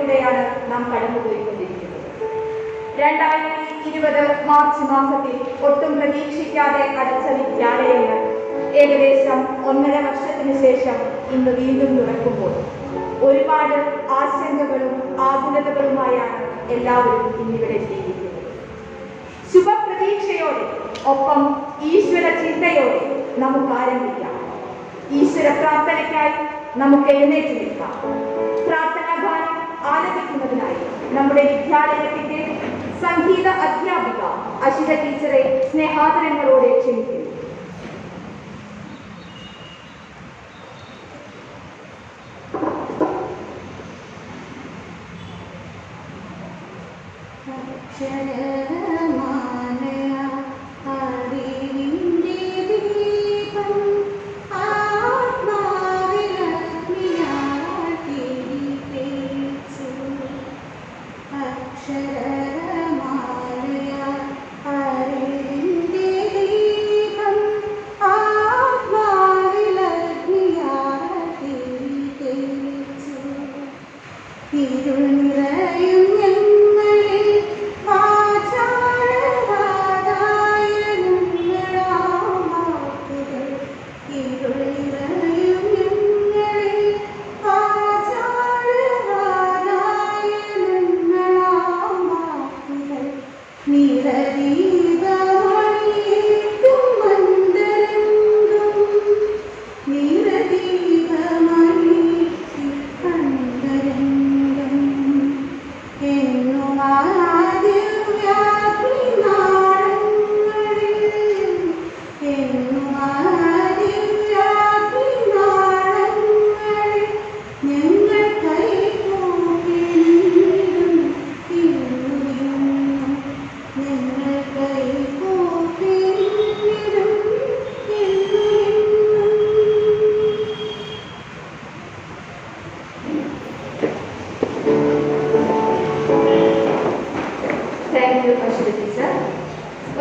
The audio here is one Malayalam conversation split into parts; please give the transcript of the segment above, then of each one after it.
കാലഘട്ടത്തിലൂടെയാണ് നാം കടന്നുപോയിക്കൊണ്ടിരിക്കുന്നത്. 2020 മാർച്ച് മാസത്തിൽ ഒട്ടും പ്രതീക്ഷിക്കാതെ അടച്ച വിദ്യാലയങ്ങൾ ഏകദേശം 1.5 വർഷത്തിന് ശേഷം ഇന്ന് വീണ്ടും തുറക്കുമ്പോൾ ഒരുപാട് ആശങ്കകളും ആകുലതകളുമായാണ് എല്ലാവരും ഇന്നിവിടെ എത്തിയിരിക്കുന്നത്. ശുഭപ്രതീക്ഷയോടെ ഒപ്പം ഈശ്വര ചിന്തയോടെ നമുക്ക് ആരംഭിക്കാം. ഈശ്വര പ്രാർത്ഥനയ്ക്കായി നമുക്ക് എഴുന്നേറ്റ് നിൽക്കാം. പ്രാർത്ഥനാ ഗാനം ആലപിക്കുന്നതിനായി നമ്മുടെ വിദ്യാലയത്തിന്റെ സംഗീത അധ്യാപിക അഷിത ടീച്ചറെ സ്നേഹാദരങ്ങളോടെ ക്ഷണിക്കുന്നു.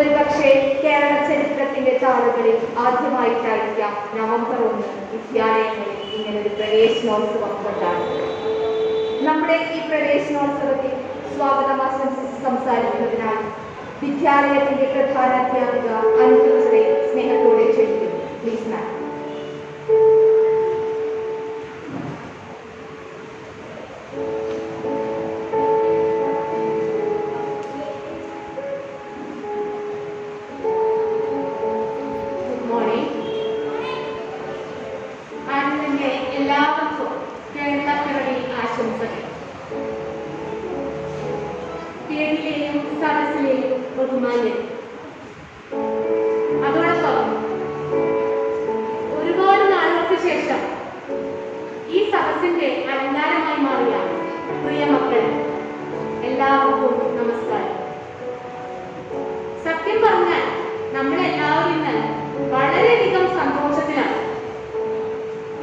ഒരു പക്ഷേ കേരള ചരിത്രത്തിന്റെ താളുകളിൽ ആദ്യമായിട്ടായിരിക്കാം നവംബർ 1 വിദ്യാലയങ്ങളിൽ ഇങ്ങനൊരു പ്രവേശനോത്സവം കൊണ്ടാടുന്നത്. നമ്മുടെ ഈ പ്രവേശനോത്സവത്തിൽ സ്വാഗതം ആശംസിച്ച് സംസാരിക്കുന്നതിനായി വിദ്യാലയത്തിന്റെ പ്രധാന അധ്യാപിക അനുജരെ സ്നേഹത്തോടെ ക്ഷണിക്കുന്നു. പ്ലീസ് മാം. എല്ലാവർക്കും കേരളപ്പിറവി ആശംസകൾ. വേദിയിലെയും സദസ്സിലെയും ബഹുമാന്യർ, അതോടൊപ്പം ഒരുപാട് നാളുകൾക്ക് ശേഷം ഈ സദസ്സിന്റെ അലങ്കാരമായി മാറിയ പ്രിയ മക്കൾ, എല്ലാവർക്കും നമസ്കാരം. സത്യം പറഞ്ഞാൽ നമ്മളെല്ലാവരും ഇന്ന് വളരെയധികം സന്തോഷത്തിലാണ്.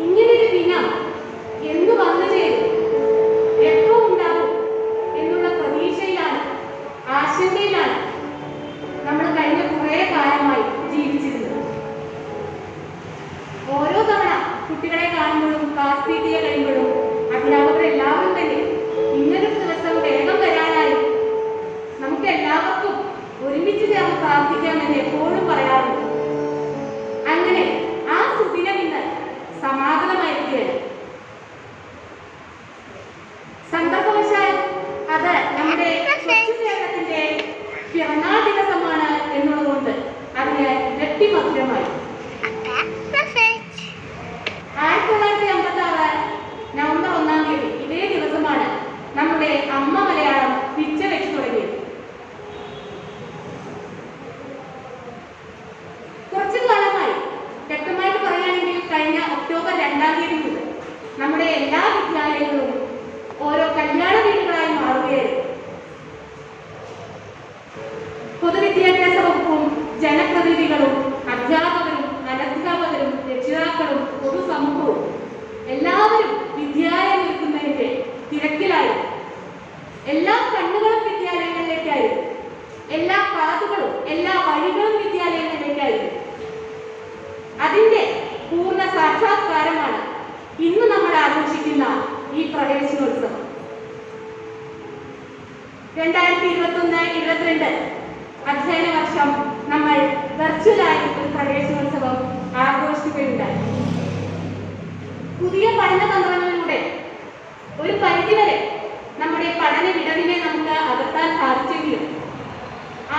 ഇങ്ങനൊരു ദിനം എന്ന് വന്നു ചേരും, എപ്പോ ഉണ്ടാകും എന്നുള്ള പ്രതീക്ഷയിലാണ്, ആശങ്കയിലാണ് നമ്മൾ കഴിഞ്ഞ കുറേ കാലമായി ജീവിച്ചിരുന്നത്. ഓരോ തവണ കുട്ടികളെ കാണുമ്പോഴും ക്ലാസ് പീറ്റിയെ കഴിയുമ്പോഴും അധ്യാപകരെല്ലാവരും തന്നെ ഇങ്ങനൊരു ദിവസം വേഗം വരാനായി നമുക്ക് എല്ലാവർക്കും ഒരുമിച്ച് ചേർന്ന് പ്രാർത്ഥിക്കാമെന്ന് എപ്പോഴും പറയാറുണ്ട്. അങ്ങനെ ആ സുദിനം ഇന്ന് സമാഗതമായിരിക്കുകയാണ്. സന്ദർഭവശാൽ അത് നമ്മുടെ കൊച്ചു കേരളത്തിന്റെ പിറന്നാൾ ദിവസമാണ് എന്നുള്ളതുകൊണ്ട് അതിന് ഇരട്ടി മധുരമായി. 1956 നവംബർ 1-ാം തീയതി ഇതേ ദിവസമാണ് നമ്മുടെ അമ്മ മലയാളം പിച്ച വെച്ച് തുടങ്ങിയത്. കുറച്ചു കാലമായി, വ്യക്തമായിട്ട് പറയുകയാണെങ്കിൽ കഴിഞ്ഞ ഒക്ടോബർ 2-ാം തീയതി മുതൽ 2021-22 അധ്യയന വർഷം നമ്മൾ വെർച്വലായി ഒരു പ്രവേശനോത്സവം ആഘോഷിക്കുകയുണ്ടായി. പുതിയ പഠന തന്ത്രങ്ങളിലൂടെ ഒരു പരിധിവരെ നമ്മുടെ പഠന വിടവിനെ നമുക്ക് അകറ്റാൻ സാധിച്ചെങ്കിലും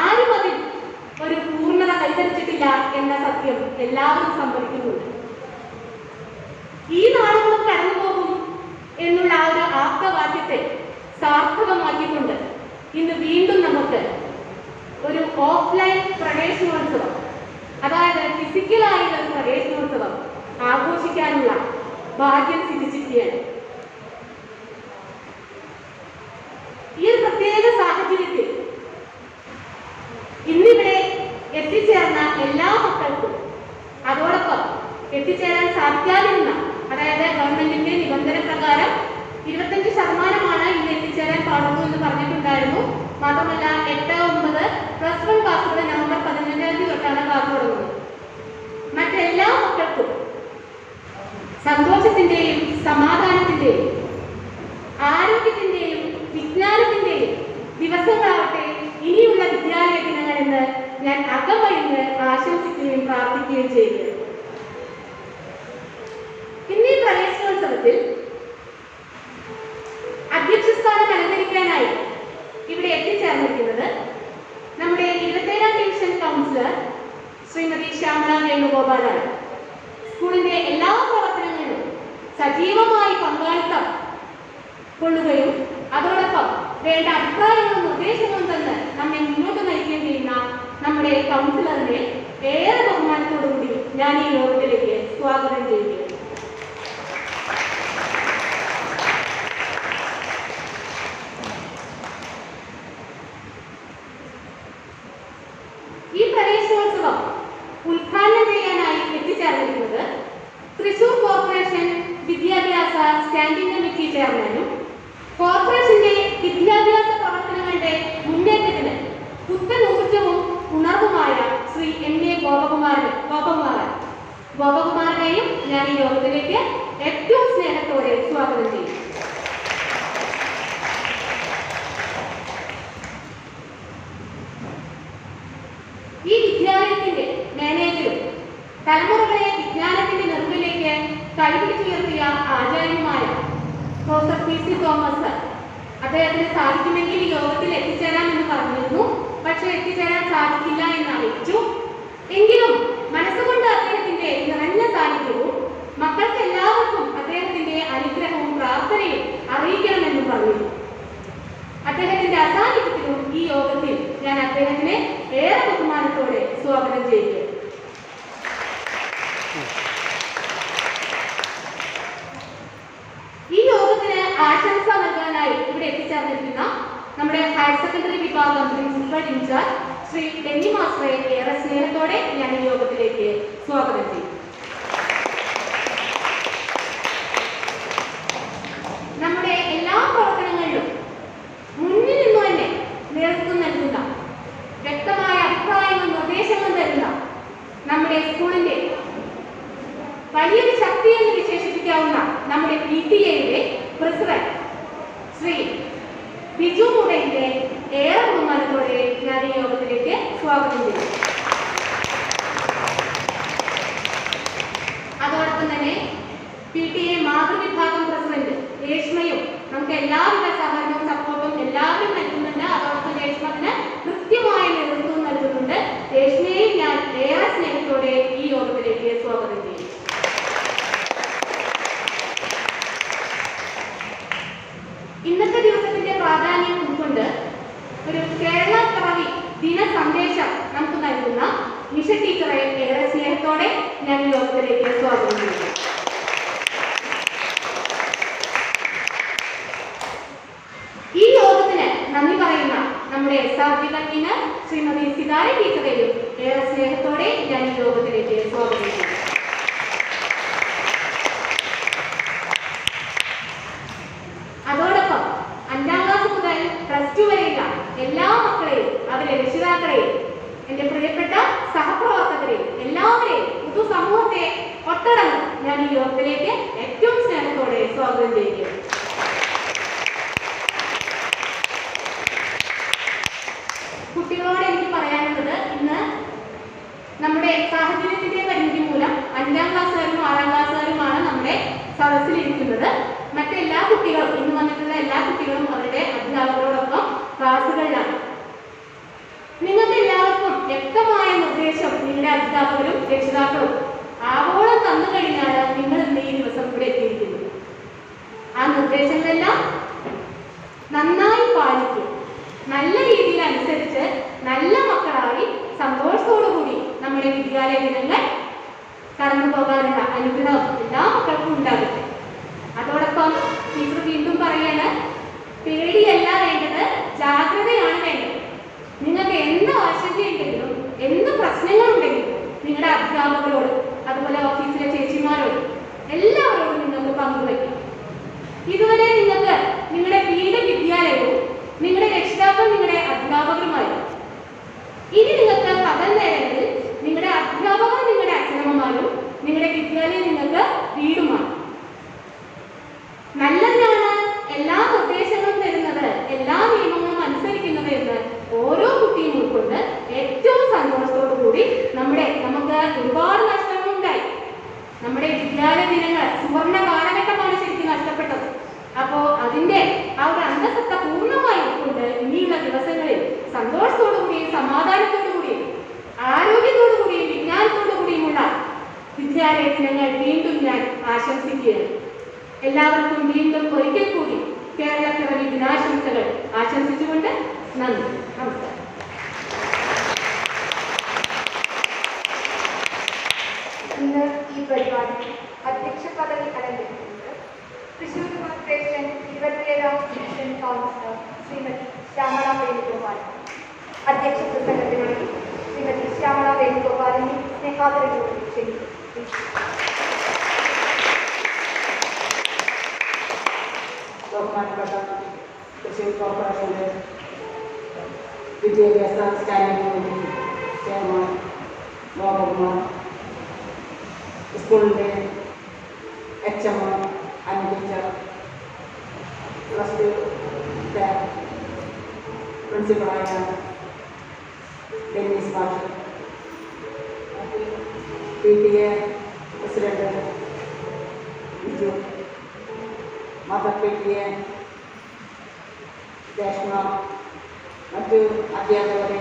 ആരും അതിൽ ഒരു പൂർണ്ണത കൈവരിച്ചിട്ടില്ല എന്ന സത്യം എല്ലാവരും സമ്മതിക്കുന്നുണ്ട്. ഈ നാളുകളും കടന്നുപോകും എന്നുള്ള ആ ഒരു ആപ്തവാക്യത്തെ സാർത്ഥകമാക്കിക്കൊണ്ട് ഇന്ന് വീണ്ടും നമുക്ക് ഒരു ഓഫ്ലൈൻ പ്രവേശനോത്സവം, അതായത് ഫിസിക്കലായുള്ള ഒരു പ്രവേശനോത്സവം ആഘോഷിക്കാനുള്ള ഭാഗ്യം സിദ്ധിച്ചിരിക്കുകയാണ്. ഈ ഒരു പ്രത്യേക സാഹചര്യത്തിൽ ഇന്നിവിടെ എത്തിച്ചേർന്ന എല്ലാ മക്കൾക്കും അതോടൊപ്പം എത്തിച്ചേരാൻ സാധിക്കാതിരുന്ന, അതായത് ഗവൺമെന്റിന്റെ നിബന്ധന പ്രകാരം 25% ഇന്ന് എത്തിച്ചേരാൻ പാടുള്ളൂ എന്ന് പറഞ്ഞിട്ടുണ്ടായിരുന്നു. മാത്രമല്ല 8, 9 പ്ലസ് 1 ക്ലാസ്സുകൾ നവംബർ 15 തൊട്ടാണ് ക്ലാസ് തുടങ്ങുന്നത്. മറ്റെല്ലാ മക്കൾക്കും സന്തോഷത്തിന്റെയും സമാധാനത്തിന്റെയും ആരോഗ്യത്തിന്റെയും വിജ്ഞാനത്തിന്റെയും ദിവസങ്ങളാവട്ടെ ഇനിയുള്ള വിദ്യാലയ ദിനങ്ങളെന്ന് ഞാൻ അകമഴിഞ്ഞ് ആശംസിക്കുകയും പ്രാർത്ഥിക്കുകയും ചെയ്യുന്നു. ഇന്ന് ഈ പ്രവേശനോത്സവത്തിൽ അധ്യക്ഷ സ്ഥാനം അലങ്കരിക്കാനായി ഇവിടെ എത്തിച്ചേർന്നിരിക്കുന്നത് നമ്മുടെ 27ാം ഡിവിഷൻ കൗൺസിലർ ശ്രീമതി ശ്യാമള വേണുഗോപാലാണ്. സ്കൂളിന്റെ എല്ലാ പ്രവർത്തനങ്ങളിലും സജീവമായി പങ്കാളിത്തം കൊള്ളുകയും അതോടൊപ്പം വേണ്ട അഭിപ്രായങ്ങളും നിർദ്ദേശങ്ങളും തന്ന് നമ്മെ മുന്നോട്ട് നയിക്കുകയും ചെയ്യുന്ന നമ്മുടെ കൗൺസിലറിനെ ഏറെ ബഹുമാനത്തോടുകൂടി ഞാൻ ഈ യോഗത്തിലേക്ക് സ്വാഗതം ചെയ്യുകയാണ്. ഈ പ്രവേശനോത്സവം ഉദ്ഘാടനം ചെയ്യാനായി എത്തിച്ചേർന്നിരിക്കുന്നത് തൃശൂർ കോർപ്പറേഷൻ വിദ്യാഭ്യാസ സ്റ്റാൻഡിംഗ് കമ്മിറ്റി ചെയർമാനും കോർപ്പറേഷന്റെ വിദ്യാഭ്യാസ പ്രവർത്തനങ്ങളുടെ മുന്നേറ്റത്തിന് പുത്തൻ ഊർജവും ഉണർവുമായ ശ്രീ MA ഗോപകുമാരനെയും ഞാൻ ഈ യോഗത്തിലേക്ക് ഏറ്റവും സ്നേഹത്തോടെ സ്വാഗതം ചെയ്യും. ഈ വിദ്യാലയത്തിന്റെ മാനേജരും തലമുറകളെ വിജ്ഞാനത്തിന്റെ നെറുകിലേക്ക് കൈപിടിച്ചുയർത്തിയ ആചാര്യന്മാർ പ്രൊഫസർ PC തോമസ്, അദ്ദേഹത്തിന് സാധിക്കുമെങ്കിൽ ഈ യോഗത്തിൽ എത്തിച്ചേരാമെന്ന് പറഞ്ഞിരുന്നു. പക്ഷെ എത്തിച്ചേരാൻ സാധിക്കില്ല എന്ന് അറിയിച്ചു. എങ്കിലും മനസ്സുകൊണ്ട് അദ്ദേഹത്തിന്റെ നിറഞ്ഞ സാന്നിധ്യവും മക്കൾക്ക് എല്ലാവർക്കും അദ്ദേഹത്തിന്റെ അനുഗ്രഹവും പ്രാർത്ഥനയും അറിയിക്കണമെന്നും പറഞ്ഞിരുന്നു. അദ്ദേഹത്തിന്റെ അസാന്നിധ്യത്തിലും ഈ യോഗത്തിൽ ഞാൻ അദ്ദേഹത്തിനെ ഏറെ ബഹുമാനത്തോടെ സ്വാഗതം ചെയ്യുക. ഈ യോഗത്തിന് ആശംസ നൽകാനായി ഇവിടെ എത്തിച്ചേർന്നിരിക്കുന്ന നമ്മുടെ ഹയർ സെക്കൻഡറി വിഭാഗം പ്രിൻസിപ്പൽ ഇൻചാർജ് ശ്രീ ഡെന്നി മാസ്റ്ററെ ഏറെ സ്നേഹത്തോടെ ഞാൻ ഈ യോഗത്തിലേക്ക് സ്വാഗതം ചെയ്യും. നമ്മുടെ എല്ലാ പ്രവർത്തനങ്ങളിലും മുന്നിൽ നിന്ന് തന്നെ നേതൃത്വം നൽകുന്ന, വ്യക്തമായ അഭിപ്രായങ്ങളും നിർദ്ദേശങ്ങളും തരുന്ന നമ്മുടെ സ്കൂളിന്റെ വലിയൊരു ശക്തി എന്ന് വിശേഷിപ്പിക്കാവുന്ന നമ്മുടെ PTA-യുടെ പ്രസിഡന്റ് ശ്രീ ബിജു മുടയുടെ ഏറെ ബഹുമാനത്തോടെ ഞാൻ ഈ യോഗത്തിലേക്ക് സ്വാഗതം ചെയ്തു. അതോടൊപ്പം തന്നെ PTA മാതൃവിഭാഗം പ്രസിഡന്റ് രേഷ്മയും നമുക്ക് എല്ലാവിധ സഹകരണവും സപ്പോർട്ടും എല്ലാവരും നൽകുന്നുണ്ട്. അതോടൊപ്പം രേഷ്മത്തിന് കൃത്യമായ നേതൃത്വം നൽകുന്നുണ്ട്. രേഷ്മയെയും ഞാൻ ഏറെ സ്നേഹത്തോടെ ഈ യോഗത്തിലേക്ക് സ്വാഗതം ചെയ്യും. ഇന്നത്തെ ദിവസത്തിന്റെ പ്രാധാന്യം ഉൾക്കൊണ്ട് ഒരു കേരള പിറവി ദിന സന്ദേശം നമുക്ക് നൽകുന്ന നിഷ ടീച്ചറെ ഏറെ സ്നേഹത്തോടെ ഞാൻ ഈ യോഗത്തിലേക്ക് സ്വാഗതം ചെയ്യുന്നു. ഈ യോഗത്തിന് നന്ദി പറയുന്ന നമ്മുടെ SRG കൺവീനർ ശ്രീമതി സിതാര ടീച്ചറെയും ഏറെ സ്നേഹത്തോടെ ഞാൻ ഈ യോഗത്തിലേക്ക് സ്വാഗതം ചെയ്യുന്നു. അതോടൊപ്പം 5ാം ക്ലാസ് മുതൽ +2 വരെയുള്ള എല്ലാ മക്കളെയും അവരെ രക്ഷിതാക്കളെയും എന്റെ പ്രിയപ്പെട്ട സഹപ്രവർത്തകരെയും എല്ലാവരെയും പൊതുസമൂഹത്തെ ഒട്ടടങ്കം ഞാൻ ഈ യോഗത്തിലേക്ക് ഏറ്റവും സ്നേഹത്തോടെ സ്വാഗതം ചെയ്യുകയാണ്. നിങ്ങളുടെ അധ്യാപകരും രക്ഷിതാക്കളും ആവോളം തന്നു കഴിഞ്ഞാണ് നിങ്ങൾ ഇന്ന് ഈ ദിവസം ഇവിടെ എത്തിയിരിക്കുന്നത്. ആ നിർദ്ദേശങ്ങളെല്ലാം നന്നായി പാലിക്കും. നല്ല രീതിയിൽ അനുസരിച്ച് നല്ല മക്കളായി സന്തോഷത്തോടുകൂടി നമ്മുടെ വിദ്യാലയ ദിനങ്ങൾ കടന്നു പോകാനുള്ള അനുഗ്രഹം എല്ലാ മക്കൾക്കും ഉണ്ടാകട്ടെ. അതോടൊപ്പം ടീച്ചർ വീണ്ടും പറയാണ്, പേടിയല്ല വേണ്ടത്, ജാഗ്രതയാണ് വേണ്ടത്. നിങ്ങൾക്ക് എന്ത് ആശങ്കയുണ്ടെങ്കിലും എന്ത് പ്രശ്നങ്ങളുണ്ടെങ്കിലും നിങ്ങളുടെ അധ്യാപകരോട് അതുപോലെ ഓഫീസിലെ ചേച്ചിമാരോട് എല്ലാവരോടും നിങ്ങൾക്ക് പങ്കുവയ്ക്കും. ഇതുവരെ നിങ്ങൾക്ക് നിങ്ങളുടെ വീട് വിദ്യാലയവും നിങ്ങളുടെ രക്ഷിതാക്കൾ നിങ്ങളുടെ അധ്യാപകരുമായിരുന്നു. ഇനി നിങ്ങൾക്ക് പകൽ നേരങ്ങളിൽ നിങ്ങളുടെ അധ്യാപകർ നിങ്ങളുടെ അച്ഛനമ്മമാരും നിങ്ങളുടെ വിദ്യാലയം നിങ്ങൾക്ക് വീടുമാണ്. നല്ലതിനാണ് എല്ലാ നിർദ്ദേശങ്ങളും തരുന്നത്, എല്ലാ നിയമങ്ങളും അനുസരിക്കുന്നത് എന്ന് ഓരോ കുട്ടിയും ഉൾക്കൊണ്ട് ഏറ്റവും സന്തോഷത്തോടു കൂടി നമുക്ക് ഒരുപാട് നഷ്ടങ്ങളുണ്ടായി. നമ്മുടെ വിദ്യാലയ ദിനങ്ങൾ സുവർണ കാലഘട്ടമാണ് ശരിക്കും നഷ്ടപ്പെട്ടത്. അപ്പോൾ അതിന്റെ ആ ഒരു അന്തസത്ത പൂർണ്ണമായി ഉൾക്കൊണ്ട് ഇനിയുള്ള ദിവസങ്ങളിൽ സന്തോഷത്തോടു കൂടിയും സമാധാനത്തോടു കൂടിയും ആരോഗ്യത്തോടു കൂടിയും വിജ്ഞാനത്തോടു കൂടിയുമുള്ള വിദ്യാലയ ദിനങ്ങൾ വീണ്ടും ഞാൻ ആശംസിക്കുകയാണ്. എല്ലാവർക്കും വീണ്ടും ഒരിക്കൽ കൂടി കേരളപ്പിറവി ദിനാശംസകൾ ആശംസിച്ചുകൊണ്ട് നന്ദി, നമസ്കാരം. ഇന്ന് ഈ പരിപാടി അധ്യക്ഷ പദവി അലങ്കരിക്കുന്നത് തൃശൂർ കോർപ്പറേഷൻ 27ാം ഡിവിഷൻ കൗൺസിലർ ശ്രീമതി ശ്യാമള വേണുഗോപാൽ. അധ്യക്ഷ പ്രസംഗത്തിനായി ശ്രീമതി ശ്യാമള വേണുഗോപാലിനെ സ്നേഹാദരങ്ങളോട് ക്ഷണിക്കുന്നു. ബഹുമാനപ്പെട്ട തൃശ്ശൂർ കോർപ്പറേഷൻ്റെ വിദ്യാഭ്യാസ സ്റ്റാൻഡിംഗ് കമ്മിറ്റി ചെയർമാൻ മോഹൻകുമാർ, സ്കൂളിൻ്റെ HM Anu teacher, plus two staff പ്രിൻസിപ്പളായ ഡെന്നീസ് മാഷ്, PTA president Biju, mother PTA Deshma, മറ്റ് അധ്യാപകരെ,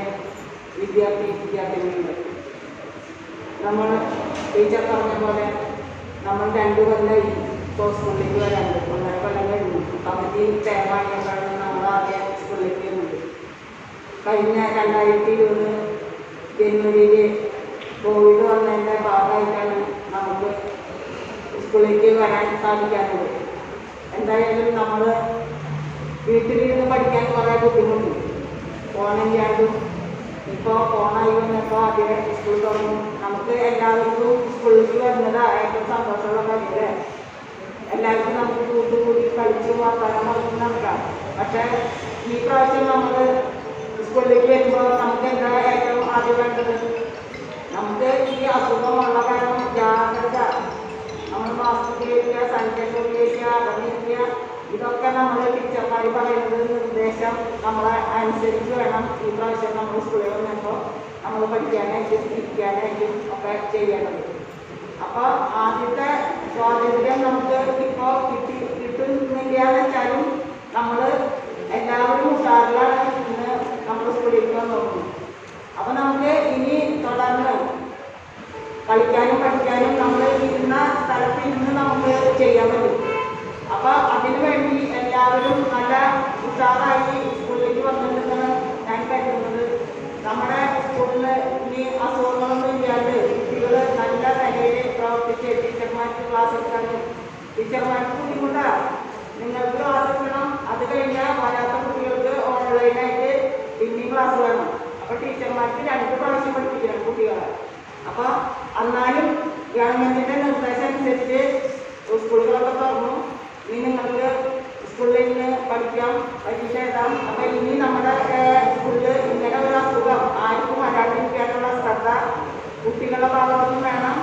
വിദ്യാർത്ഥിനികളുണ്ട്. നമ്മൾ ടീച്ചർ പറഞ്ഞ പോലെ നമ്മൾ 2 കൊല്ലം ഇപ്പോൾ സ്കൂളിലേക്ക് വരാനുണ്ട്. 1.5 കൊല്ലം കഴിഞ്ഞു. പകുതി ടേമാണിയപ്പോഴാണ് നമ്മൾ ആദ്യം സ്കൂളിലേക്ക് വരുന്നത്. കഴിഞ്ഞ 2020 ജനുവരിയിൽ കോവിഡ് വന്നതിൻ്റെ ഭാഗമായിട്ടാണ് നമുക്ക് സ്കൂളിലേക്ക് വരാൻ സാധിക്കാത്തത്. എന്തായാലും നമ്മൾ വീട്ടിലിരുന്ന് പഠിക്കാൻ കുറേ ബുദ്ധിമുട്ട്. ഫോണില്ലാണ്ടും ഇപ്പോൾ ഫോണായി വന്നപ്പോൾ ആദ്യം സ്കൂൾ തുറന്നു. നമുക്ക് എല്ലാവർക്കും സ്കൂളിലേക്ക് വരുന്നത് ഏറ്റവും സന്തോഷമുള്ള കാര്യമല്ലേ. എല്ലാവർക്കും നമുക്ക് കൂട്ടുകൂടി കളിച്ച് വാർത്താനം പറഞ്ഞ് നടക്കാം. പക്ഷേ ഈ പ്രാവശ്യം നമ്മൾ സ്കൂളിലേക്ക് വരുമ്പോൾ നമുക്ക് എന്താ ഏറ്റവും ആദ്യം വേണ്ടത്? നമുക്ക് ഈ അസുഖമുള്ള കാരണം ജാഗ്രത. നമ്മൾ മാസ്ക് ഉപയോഗിക്കുക, സാനിറ്റൈസർ ഉപയോഗിക്കുക, അകന്നിരിക്കുക, ഇതൊക്കെ നമ്മൾ ടീച്ചർമാർ പറയുന്നത് നിർദ്ദേശം നമ്മളെ അനുസരിച്ച് വേണം ഈ പ്രാവശ്യം നമ്മൾ സ്കൂളിൽ വന്നപ്പോൾ നമ്മൾ പഠിക്കാനായിട്ടും ഇരിക്കാനായിട്ടും ഒക്കെ ചെയ്യേണ്ടത്. അപ്പോൾ ആദ്യത്തെ സ്വാതന്ത്ര്യം നമുക്ക് ഇപ്പോൾ കിട്ടുന്നില്ല എന്ന് വെച്ചാലും നമ്മൾ എല്ലാവരും ഉഷാറിലാണ് ഇന്ന് നമ്മൾ സ്കൂളിലേക്ക് നോക്കുന്നത്. അപ്പോൾ നമുക്ക് ഇനി തുടർന്ന് കളിക്കാനും പഠിക്കാനും നമ്മൾ ഇരുന്ന സ്ഥലത്ത് ഇരുന്ന് നമുക്ക് ചെയ്യാൻ പറ്റും. അപ്പോൾ അതിനു വേണ്ടി എല്ലാവരും നല്ല ഉഷാറായി സ്കൂളിലേക്ക് വന്നിട്ടുണ്ടെന്ന് ഞാൻ കരുതുന്നത്. നമ്മുടെ സ്കൂളിൽ ഇനി അസുഖങ്ങളൊന്നും ഇല്ലാണ്ട് കുട്ടികൾ നല്ല നിലയിൽ പ്രവർത്തിച്ച് ടീച്ചർമാർക്ക് ക്ലാസ് എടുക്കാനും ടീച്ചർമാർക്ക് ബുദ്ധിമുട്ടാണ്. നിങ്ങൾക്ക് ക്ലാസ് എടുക്കണം, അത് കഴിഞ്ഞാൽ വരാത്ത കുട്ടികൾക്ക് ഓൺലൈനായിട്ട് പിന്നെയും ക്ലാസ് വേണം. അപ്പോൾ ടീച്ചർമാർക്ക് 2 പ്രാവശ്യം പഠിപ്പിക്കണം കുട്ടികളെ. അപ്പോൾ എന്നാലും ഗവൺമെൻറ്റിൻ്റെ നിർദ്ദേശം അനുസരിച്ച് സ്കൂളുകളൊക്കെ തുറന്നു. ഇനി നിങ്ങൾക്ക് സ്കൂളിൽ നിന്ന് പഠിക്കാം, പരീക്ഷ എഴുതാം. അപ്പോൾ ഇനി നമ്മുടെ സ്കൂളിൽ ഇങ്ങനെ ഒരു അസുഖം ആർക്കും വരാതിരിക്കാനുള്ള ശ്രദ്ധ കുട്ടികളുടെ ഭാഗത്തുനിന്നും വേണം,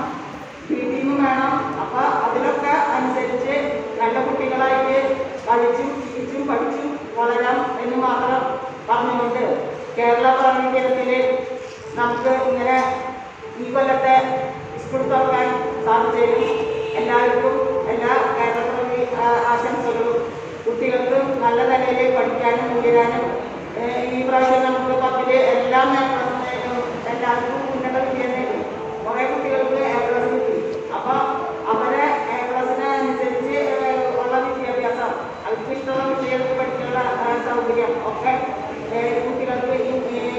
വീട്ടിൽ വേണം. അപ്പോൾ അതിലൊക്കെ അനുസരിച്ച് നല്ല കുട്ടികളായിട്ട് കളിച്ചും ചിരിച്ചും പഠിച്ചും വളരാം എന്ന് മാത്രം പറഞ്ഞുകൊണ്ട് കേരള പ്രവീണത്തിൽ നമുക്ക് ഇങ്ങനെ ഈ കൊല്ലത്തെ സ്കൂൾ തുറക്കാൻ സാധിച്ചതിനും എല്ലാവർക്കും എല്ലാ കേരള പ്രവീ ആശംസകളും. കുട്ടികൾക്ക് നല്ല നിലയിൽ പഠിക്കാനും ഉയരാനും ഈ പ്രാവശ്യം നമുക്ക് 10ൽ എല്ലാം എല്ലാവർക്കും ഉന്നത വിദ്യാഭ്യാസം കുറേ കുട്ടികൾക്ക് A+ കിട്ടി. അപ്പോൾ അവരെ A+ അനുസരിച്ച് ഉള്ള വിദ്യാഭ്യാസം, അവർക്ക് ഇഷ്ടമുള്ള വിഷയങ്ങൾ പഠിക്കാനുള്ള സൗകര്യം ഒക്കെ കുട്ടികൾക്ക്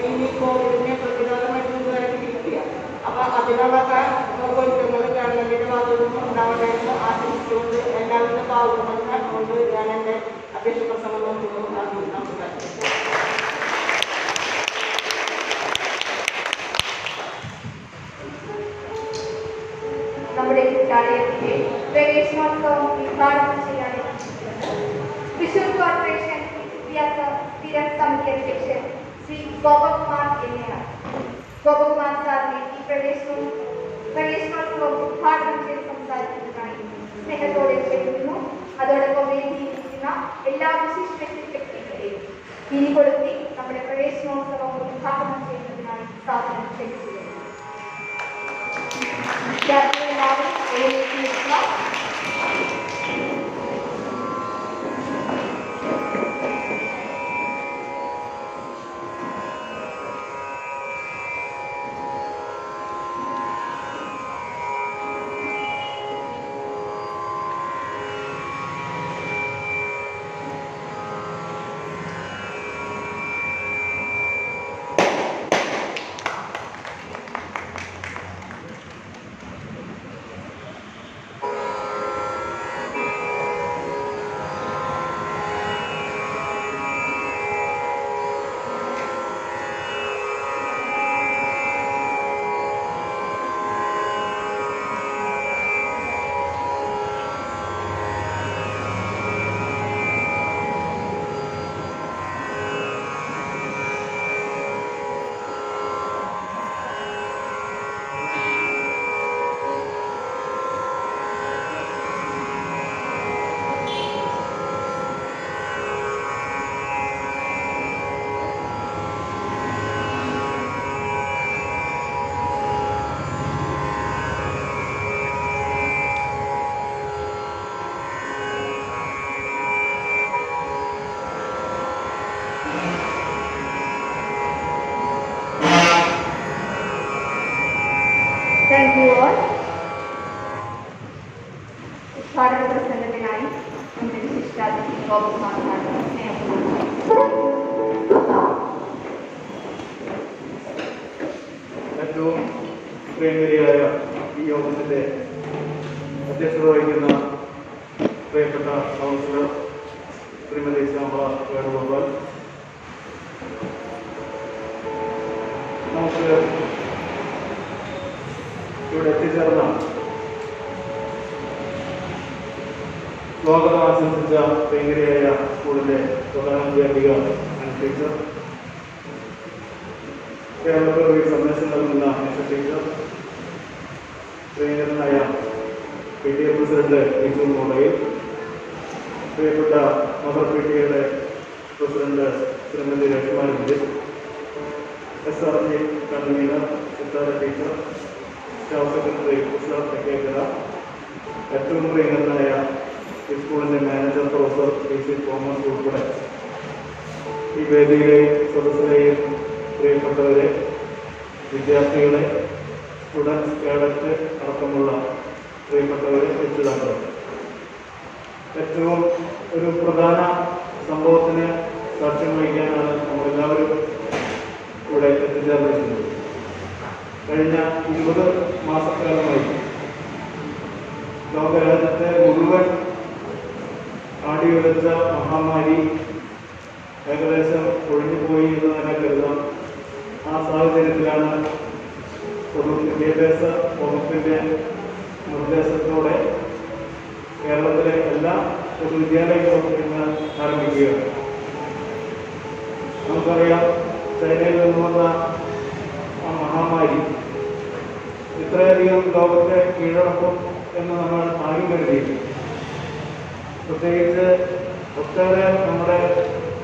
ഇനി കോവിഡിനെ പ്രതിരോധമായിട്ട് ഇതുവരെ കിട്ടിയ. അപ്പോൾ അതിനുള്ളൊക്കെ ഒരുക്കങ്ങൾ ഗവൺമെൻറ്റിൻ്റെ ഭാഗത്തു നിന്നും ഉണ്ടാവണമെന്ന് ആശംസിച്ചുകൊണ്ട് എല്ലാവരുടെ ഭാഗങ്ങളും കൊണ്ട് ഞാൻ എൻ്റെ അധ്യക്ഷ പ്രസംഗം നോക്കുന്നു. നമസ്കാരം. നമ്മുടെ വിദ്യാലയത്തിലെ പ്രവേശനോത്സവം ഉദ്ഘാടനം ചെയ്യാൻ തൃശൂർ കോർപ്പറേഷൻ വിദ്യാഭ്യാസ സ്ഥിരം സമിതി അധ്യക്ഷൻ ശ്രീ ഗോപകുമാർ എന്നിവർ. ഗോപകുമാർ സാറിനെ ഈ പ്രവേശനോത്സവം ഉദ്ഘാടനം ചെയ്ത് സംസാരിക്കുന്നതിനായി സ്നേഹത്തോടെ ക്ഷണിക്കുന്നു. അതോടൊപ്പം വേദിയിരിക്കുന്ന എല്ലാ വിശിഷ്ട വ്യക്തികളെയും ഇനി കൊടുത്തി നമ്മുടെ പ്രവേശനോത്സവം ഉദ്ഘാടനം ചെയ്യുന്നതിനായി സാധനം ക്ഷണിച്ചു. വിദ്യാർത്ഥികളെല്ലാവരും എഴുന്നേറ്റിരിക്കുക. Thank you all. ഉദ്ഘാടന പ്രസംഗത്തിനായി നമ്മുടെ വിശിഷ്ടാതിഥി ഗോപകുമാർ സാറിനെ ഏറ്റവും പ്രിയങ്കരിയായ ഈ യോഗത്തിൻ്റെ അധ്യക്ഷത വഹിക്കുന്ന പ്രിയപ്പെട്ട കൗൺസിലർ ശ്രീമതി ശ്യാമള വേണുഗോപാൽ, നമുക്ക് ഇവിടെ എത്തിച്ചേർന്ന സ്വാഗതം ആശംസിച്ച പ്രിയങ്കരിയായ സ്കൂളിൻ്റെ പ്രധാന അധ്യാപിക ടീച്ചർ, കേരളത്തിൽ സന്ദേശം നൽകുന്ന ടീച്ചർ, പ്രിയങ്കരനായ PTA പ്രസിഡന്റ് ടീച്ചർ മോളയിൽ, പ്രിയപ്പെട്ട mother PTA president Shrimati Reshma Ranjith, SRG convener Sithara teacher, staff secretary ഉഷാർ തെക്കേക്കര, ഏറ്റവും പ്രിയങ്കരനായ ഈ സ്കൂളിൻ്റെ മാനേജർ പ്രൊഫസർ PC തോമസ് ഉൾപ്പെടെ ഈ വേദിയിലെയും സദസ്സിലെയും പ്രിയപ്പെട്ടവരെ, വിദ്യാർത്ഥികളെ, സ്റ്റുഡൻസ്, കേഡറ്റ് അടക്കമുള്ള പ്രിയപ്പെട്ടവരെ, രക്ഷിതാക്കളെ, ഏറ്റവും ഒരു പ്രധാന സംഭവത്തിന് സാക്ഷ്യം വഹിക്കാനാണ് നമ്മളെല്ലാവരും ഇവിടെ എത്തിച്ചേർന്നിരിക്കുന്നത്. കഴിഞ്ഞ 20 മാസക്കാലമായി ലോകരാജ്യത്തെ മുഴുവൻ ആടിയുലച്ച മഹാമാരി ഏകദേശം ഒഴിഞ്ഞുപോയി എന്ന് തന്നെ കരുതാം. ആ സാഹചര്യത്തിലാണ് പൊതുവിദ്യാഭ്യാസ വകുപ്പിൻ്റെ നിർദ്ദേശത്തോടെ കേരളത്തിലെ എല്ലാ പൊതുവിദ്യാലയങ്ങളും ഇന്ന് ആരംഭിക്കുകയാണ്. നമുക്കറിയാം, ചൈനയിൽ നിന്ന് വന്ന ആ മഹാമാരി ഇത്രയധികം ലോകത്തെ കീഴടക്കും എന്ന് നമ്മൾ ആരും കരുതിയില്ല. പ്രത്യേകിച്ച് ഒട്ടേറെ നമ്മുടെ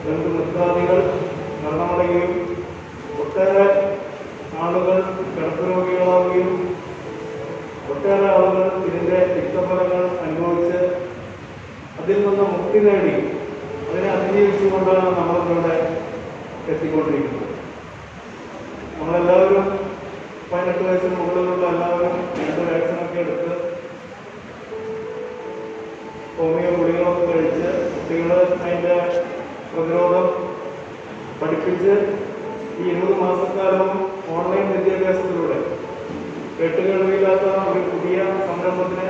ബന്ധുമിത്രാദികൾ മരണമടയുകയും ഒട്ടേറെ ആളുകൾ കിടപ്പുരോഗികളാവുകയും ഒട്ടേറെ ആളുകൾ ഇതിൻ്റെ തിക്തഫലങ്ങൾ അനുഭവിച്ച് അതിൽ നിന്ന് മുക്തി നേടി അതിനെ അതിജീവിച്ചുകൊണ്ടാണ് നമ്മളിവിടെ എത്തിക്കൊണ്ടിരിക്കുന്നത്. നമ്മളെല്ലാവരും 18 വയസ്സിന് മുകളിലുള്ള എല്ലാവരും 2 വാക്സിനൊക്കെ എടുത്ത് ഹോമിയോ ഗുളികളൊക്കെ കഴിച്ച് കുട്ടികൾ അതിൻ്റെ പ്രതിരോധം പഠിപ്പിച്ച് ഈ 20 മാസക്കാലവും ഓൺലൈൻ വിദ്യാഭ്യാസത്തിലൂടെ കേട്ടുകേൾവിയില്ലാത്ത ഒരു പുതിയ സംരംഭത്തിന്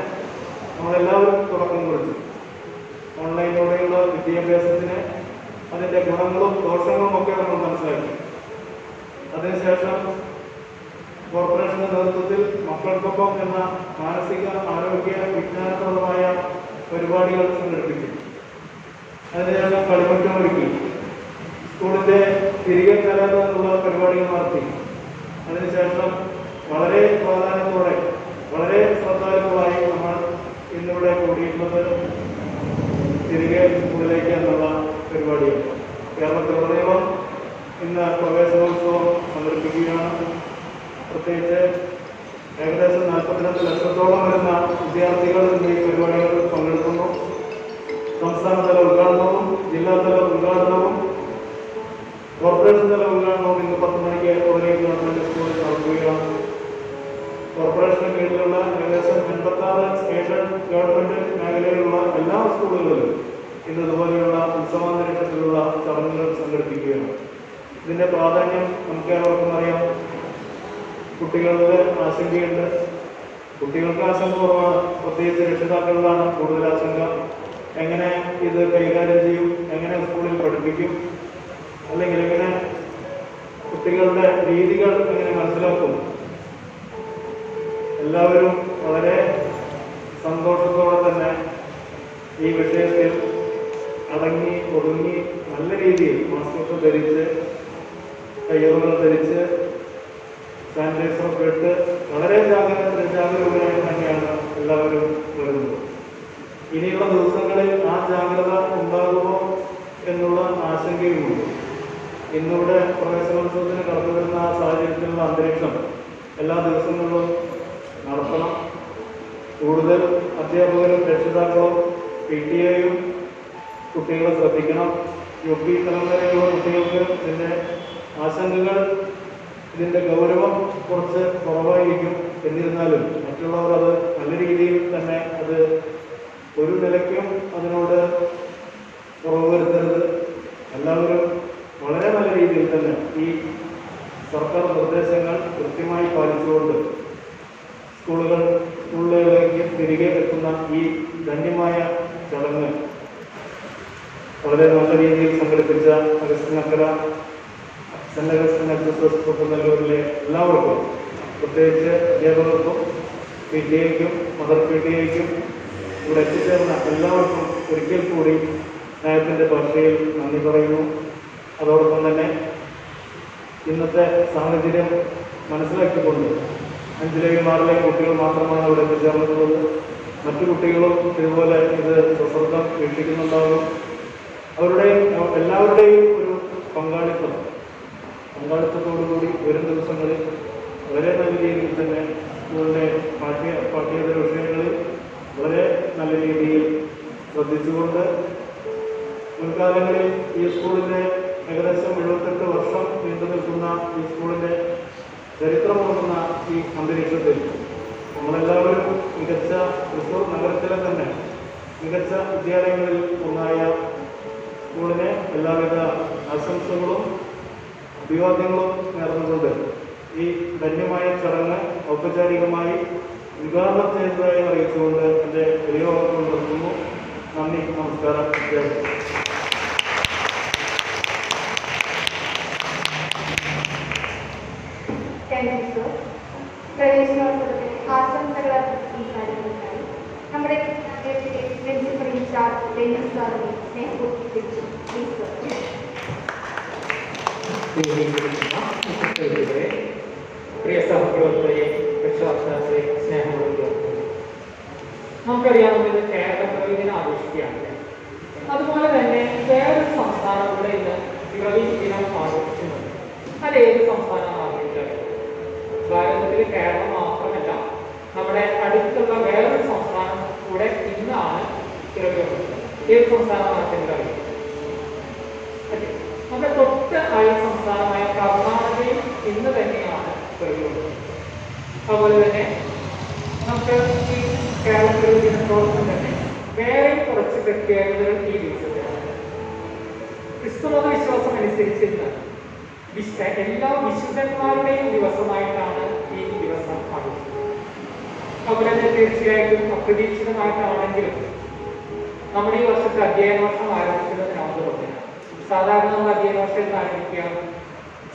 നമ്മളെല്ലാവരും തുടക്കം കുറിച്ചു. ഓൺലൈനിലൂടെയുള്ള വിദ്യാഭ്യാസത്തിന് അതിൻ്റെ ഗുണങ്ങളും ദോഷങ്ങളും ഒക്കെ നമ്മൾ മനസ്സിലാക്കി. അതിനുശേഷം കോർപ്പറേഷന്റെ നേതൃത്വത്തിൽ മക്കൾക്കൊപ്പം എന്ന മാനസിക ആരോഗ്യ വിജ്ഞാനപ്രദമായ പരിപാടികൾ സംഘടിപ്പിച്ചു. അതിനുശേഷം കളിമറ്റമൊരുക്കി സ്കൂളിൻ്റെ തിരികെ കലാത എന്നുള്ള പരിപാടികൾ നടത്തി. അതിനുശേഷം വളരെ പ്രാധാന്യത്തോടെ വളരെ ശ്രദ്ധാലുക്കളായി നമ്മൾ ഇന്നിവിടെ കൂടിയിട്ടുള്ളത് തിരികെ സ്കൂളിലേക്ക് എന്നുള്ള പരിപാടിയാണ്. കേരളത്തിലുടനീളം ഇന്ന് പ്രവേശനോത്സവം സംഘടിപ്പിക്കുകയാണ്. പ്രത്യേകിച്ച് ഏകദേശം 42 ലക്ഷത്തോളം വരുന്ന വിദ്യാർത്ഥികൾ ഇന്ന് ഈ പരിപാടികളിൽ പങ്കെടുക്കുന്നു. സംസ്ഥാനതല ഉദ്ഘാടനവും ജില്ലാതല ഉദ്ഘാടനവും കോർപ്പറേഷൻ തല ഉദ്ഘാടനവും ഇന്ന് 10 മണിക്ക് ഓരോ ഗവൺമെന്റ് സ്കൂളിൽ നടക്കുകയാണ്. കോർപ്പറേഷന് കീഴിലുള്ള ഏകദേശം 86 എയ്ഡഡ് ഗവൺമെന്റ് മേഖലയിലുള്ള എല്ലാ സ്കൂളുകളിലും ഇന്ന് ഇതുപോലെയുള്ള ഉത്സവാന്തരീക്ഷത്തിലുള്ള ചടങ്ങുകൾ സംഘടിപ്പിക്കുകയാണ്. ഇതിന്റെ പ്രാധാന്യം നമുക്ക് ഏവർക്കും അറിയാം. കുട്ടികളുടെ ആശങ്കയുണ്ട്. കുട്ടികൾക്ക് ആശങ്ക കുറവാണ്. പ്രത്യേകിച്ച് രക്ഷിതാക്കളിലാണ് കൂടുതൽ ആശങ്ക. എങ്ങനെ ഇത് കൈകാര്യം ചെയ്യും, എങ്ങനെ സ്കൂളിൽ പഠിപ്പിക്കും, അല്ലെങ്കിൽ എങ്ങനെ കുട്ടികളുടെ രീതികൾ എങ്ങനെ മനസ്സിലാക്കും. എല്ലാവരും വളരെ സന്തോഷത്തോടെ തന്നെ ഈ വിഷയത്തിൽ അടങ്ങി ഒതുങ്ങി നല്ല രീതിയിൽ മാസ്കൊക്കെ ധരിച്ച് കയ്യുറകൾ ധരിച്ച് സാനിറ്റൈസറൊക്കെ ഇട്ട് വളരെ ജാഗരൂകരായി തന്നെയാണ് എല്ലാവരും വരുന്നത്. ഇനിയുള്ള ദിവസങ്ങളിൽ ആ ജാഗ്രത ഉണ്ടാകുമോ എന്നുള്ള ആശങ്കയുമുണ്ട്. ഇന്നിവിടെ പ്രവേശനോത്സവത്തിന് കടന്നു വരുന്ന ആ സാഹചര്യത്തിലുള്ള അന്തരീക്ഷം എല്ലാ ദിവസങ്ങളിലും നടത്തണം. കൂടുതൽ അധ്യാപകരും രക്ഷിതാക്കളും PTA-യും കുട്ടികളെ ശ്രദ്ധിക്കണം. UP തലം വരെയുള്ള കുട്ടികൾക്ക് ഇതിൻ്റെ ആശങ്കകൾ, ഇതിൻ്റെ ഗൗരവം കുറച്ച് കുറവായിരിക്കും. എന്നിരുന്നാലും മറ്റുള്ളവർ അത് നല്ല രീതിയിൽ തന്നെ അത് ഒരു നിലയ്ക്കും അതിനോട് കുറവ് വരുത്തരുത്. എല്ലാവരും വളരെ നല്ല രീതിയിൽ തന്നെ ഈ സർക്കാർ നിർദ്ദേശങ്ങൾ കൃത്യമായി പാലിച്ചുകൊണ്ട് സ്കൂളുകളിലേക്ക് തിരികെ എത്തുന്ന ഈ ധന്യമായ ചടങ്ങ് വളരെ നല്ല രീതിയിൽ സംഘടിപ്പിച്ച അഗസ്റ്റിനക്കര സെന്റ് അഗസ്റ്റിൻ എക്സസൈസ് കൊടുക്കുന്നവരിലെ എല്ലാവർക്കും, പ്രത്യേകിച്ച് അധ്യാപകർക്കും PTA-യ്ക്കും മദർ PTA-യ്ക്കും ഇവിടെ എത്തിച്ചേർന്ന എല്ലാവർക്കും ഒരിക്കൽ കൂടി നയത്തിൻ്റെ ഭാഷയിൽ നന്ദി പറയുന്നു. അതോടൊപ്പം തന്നെ ഇന്നത്തെ സാഹചര്യം മനസ്സിലാക്കിക്കൊണ്ട് 5ലെയും 6ലെയും കുട്ടികൾ മാത്രമാണ് ഇവിടെ എത്തിച്ചേർന്നിട്ടുള്ളത്. മറ്റു കുട്ടികളും ഇതുപോലെ ഇത് സശ്രദ്ധം വീക്ഷിക്കുന്നുണ്ടാകും. അവരുടെയും എല്ലാവരുടെയും ഒരു പങ്കാളിത്തത്തോടുകൂടി വരും ദിവസങ്ങളിൽ വളരെ നല്ല രീതിയിൽ തന്നെ സ്കൂളിലെ പാഠ്യേതര വിഷയങ്ങളിൽ വളരെ നല്ല രീതിയിൽ ശ്രദ്ധിച്ചുകൊണ്ട് മുൻകാലങ്ങളിൽ ഈ സ്കൂളിൻ്റെ ഏകദേശം 78 വർഷം നീണ്ടു നിൽക്കുന്ന ഈ സ്കൂളിൻ്റെ ചരിത്രമുള്ള ഈ അന്തരീക്ഷത്തിൽ നമ്മളെല്ലാവരും മികച്ച തൃശ്ശൂർ നഗരത്തിലെ തന്നെ മികച്ച വിദ്യാലയങ്ങളിൽ ഒന്നായ സ്കൂളിന് എല്ലാവിധ ആശംസകളും അഭിവാദ്യങ്ങളും നേർന്നുകൊണ്ട് ഈ ധന്യമായ ചടങ്ങ് ഔപചാരികമായി ഉദ്ഘാടനം ചെയ്തതായി അറിയിച്ചുകൊണ്ട് എൻ്റെ വലിയ വാക്കുകൾ നിർത്തുന്നു. നന്ദി, നമസ്കാരം. പ്രവേശനോത്സവത്തിൽ ആശംസകൾ സംസാരിക്കുന്നതായി നമ്മുടെ പ്രിൻസിപ്പൽ ഇൻചാർജ് ഡെന്നിസ് സാറിനെ സ്നേഹപൂർവ്വം പ്രിയ സഹപ്രവർത്തകരെ, രക്ഷാകർത്താക്കളെ, സ്നേഹപൂർവ്വം നമുക്കറിയാം, ഇത് കേരളപ്പിറവി ദിനം ആഘോഷിക്കുകയാണ്. അതുപോലെ തന്നെ വേറൊരു സംസ്ഥാനം കൂടെ ഇന്ന് പിറവി ദിനം ആഘോഷിക്കുന്നുണ്ട്. അതേത് സംസ്ഥാനമാണ് ആഘോഷിച്ചത്? ഭാരതത്തിൽ കേരളം മാത്രമല്ല, നമ്മുടെ അടുത്തുള്ള വേറൊരു സംസ്ഥാനം കൂടെ ഇന്നാണ് പിറവി വന്നത്. ഏത് സംസ്ഥാനമാണ് പിറവി? നമ്മുടെ തൊട്ട് അയൽ സംസ്ഥാനമായ കർണാടകയും ഇന്ന് തന്നെയാണ് പിറവി വന്നത്. അതുപോലെ തന്നെ നമുക്ക് ഈ കേരളത്തിലെ ദിനത്തോടൊപ്പം തന്നെ വേറെ കുറച്ച് പ്രത്യേകതകൾ ഈ ദിവസത്തിലാണ്. ക്രിസ്തുമത വിശ്വാസം അനുസരിച്ചിരുന്ന എല്ലാ വിശുദ്ധന്മാരുടെയും ദിവസമായിട്ടാണ് ഈ ദിവസം ആഘോഷിക്കുന്നത്. അതുപോലെ തന്നെ തീർച്ചയായിട്ടും അപ്രതീക്ഷിതമായിട്ടാണെങ്കിലും നമ്മുടെ ഈ വർഷത്തെ അധ്യയന വർഷം ആരംഭിക്കുന്നത് നവംബർ 1-നാണ്. സാധാരണ നമ്മൾ അധ്യയന വർഷം ആരംഭിക്കുക